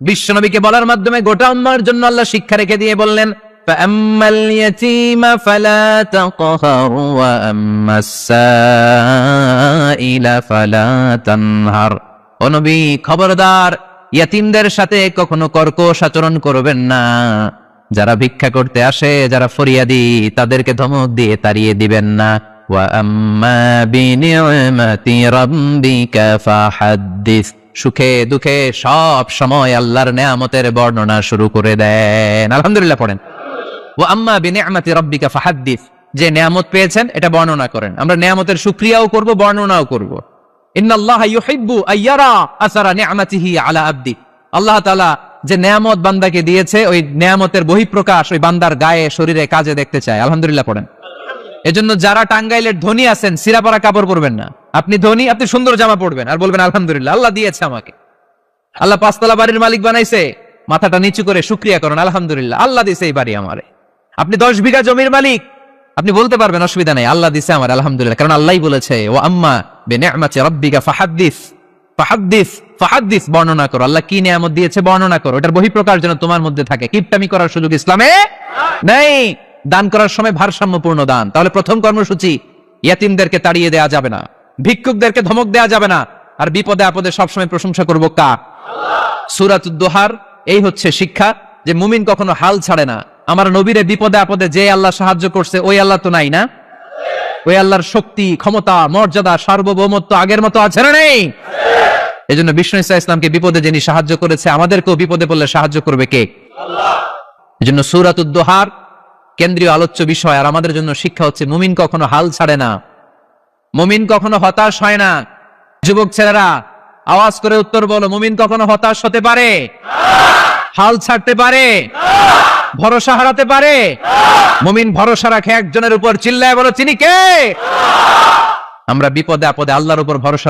বিশ্বনবীকে বলার মাধ্যমে গোটা উম্মাহর জন্য আল্লাহ শিক্ষা রেখে দিয়ে বললেন, ফাআম্মাল ইয়াতীমা ফালা তাকহার ওয়া আম্মাস সাইলা ফালা তানহার। ও নবী, খবরদার ইয়াতীমদের সাথে কখনো কর্কশ আচরণ করবেন না। যারা ভিক্ষা করতে আসে, যারা ফরিয়াদি, তাদেরকে ধমক দিয়ে তাড়িয়ে দিবেন না। ওয়া আম্মা বিনি'মাতি রাব্বিকা ফাহাদ্দিস। সুখে দুঃখে সব সময় আল্লাহর নেয়ামতের বর্ণনা শুরু করে দেন। আলহামদুলিল্লাহ পড়েন। ওয়া আম্মা বিনি'মাতি রাব্বিকা ফাহাদ্দিস, যে নেয়ামত পেয়েছেন এটা বর্ণনা করেন। আমরা নেয়ামতের শুকরিয়াও করব, বর্ণনাও করব। ইন্নাল্লাহা ইউহিব্বু আইয়ারা আসারা নি'মাতিহি আলা আবদি। আল্লাহ তাআলা যে নেয়ামত বান্দাকে দিয়েছে, ওই নেয়ামতের বহিঃপ্রকাশ ওই বান্দার গায়ে, শরীরে, কাজে দেখতে চায়। আলহামদুলিল্লাহ পড়েন। এজন্য যারা টাঙ্গাইলের ধনী আছেন, সিরাপাড়া কাপড় পরবেন না। আপনি ধনী, আপনি সুন্দর জামা পরবেন আর বলবেন, আলহামদুলিল্লাহ, আল্লাহ দিয়েছে আমাকে, আল্লাহ 5 তলা বাড়ির মালিক বানাইছে, মাথাটা নিচু করে শুকরিয়া করেন, আলহামদুলিল্লাহ, আল্লাহ দিয়েছে এই বাড়ি আমারে। আপনি 10 বিঘা জমির মালিক, আপনি বলতে পারবেন, অসুবিধা নেই, আল্লাহ দিয়েছে আমার, আলহামদুলিল্লাহ, কারণ আল্লাহই বলেছে, ওয়া আম্মা বিনি'মাতি রাব্বিকা ফাহাদ্দিস ফাহাদ্দিস বর্ণনা করো, আল্লাহ কি নিয়ামত দিয়েছে বর্ণনা করো, এটার বহিঃপ্রকাশ যেন তোমার মধ্যে থাকে। কিপটামি করার সুযোগ ইসলামে নেই। দান করার সময় ভারসাম্যপূর্ণ দান। তাহলে প্রথম কর্মসূচি, ইয়াতিমদেরকে তাড়িয়ে দেওয়া যাবে না, ভিক্ষুকদেরকে ধমক দেওয়া যাবে না, আর বিপদে আপদে সবসময় প্রশংসা করবো কার? সূরাতুদ দোহার এই হচ্ছে শিক্ষা, যে মুমিন কখনো হাল ছাড়ে না। আমার নবীরে বিপদে আপদে যে আল্লাহ সাহায্য করছে ওই আল্লাহ তো নাই না? ওই আল্লাহর শক্তি, ক্ষমতা, মর্যাদা, সার্বভৌমত্ব আগের মতো আছে না নেই? এই জন্য বিষ্ণু ইসা ইসলামকে বিপদে যিনি সাহায্য করেছে, আমাদেরকেও বিপদে পড়লে সাহায্য করবে কে? আল্লাহ। এই জন্য সূরাতুদ দোহার কেন্দ্রীয় আলোচ্য বিষয়, আর আমাদের জন্য শিক্ষা হচ্ছে মুমিন কখনো হাল ছাড়ে না, মুমিন কখনো হতাশ হয় না। যুবক ছেলেরা আওয়াজ করে উত্তর বলো, মুমিন কখনো হতাশ হতে পারে? হাল ছাড়তে পারে? ভরসা হারাতে পারে? মুমিন ভরসা রাখে একজনের উপর, চিল্লায় বলো তিনি কে? আমরা বিপদে আপদে আল্লাহর উপর ভরসা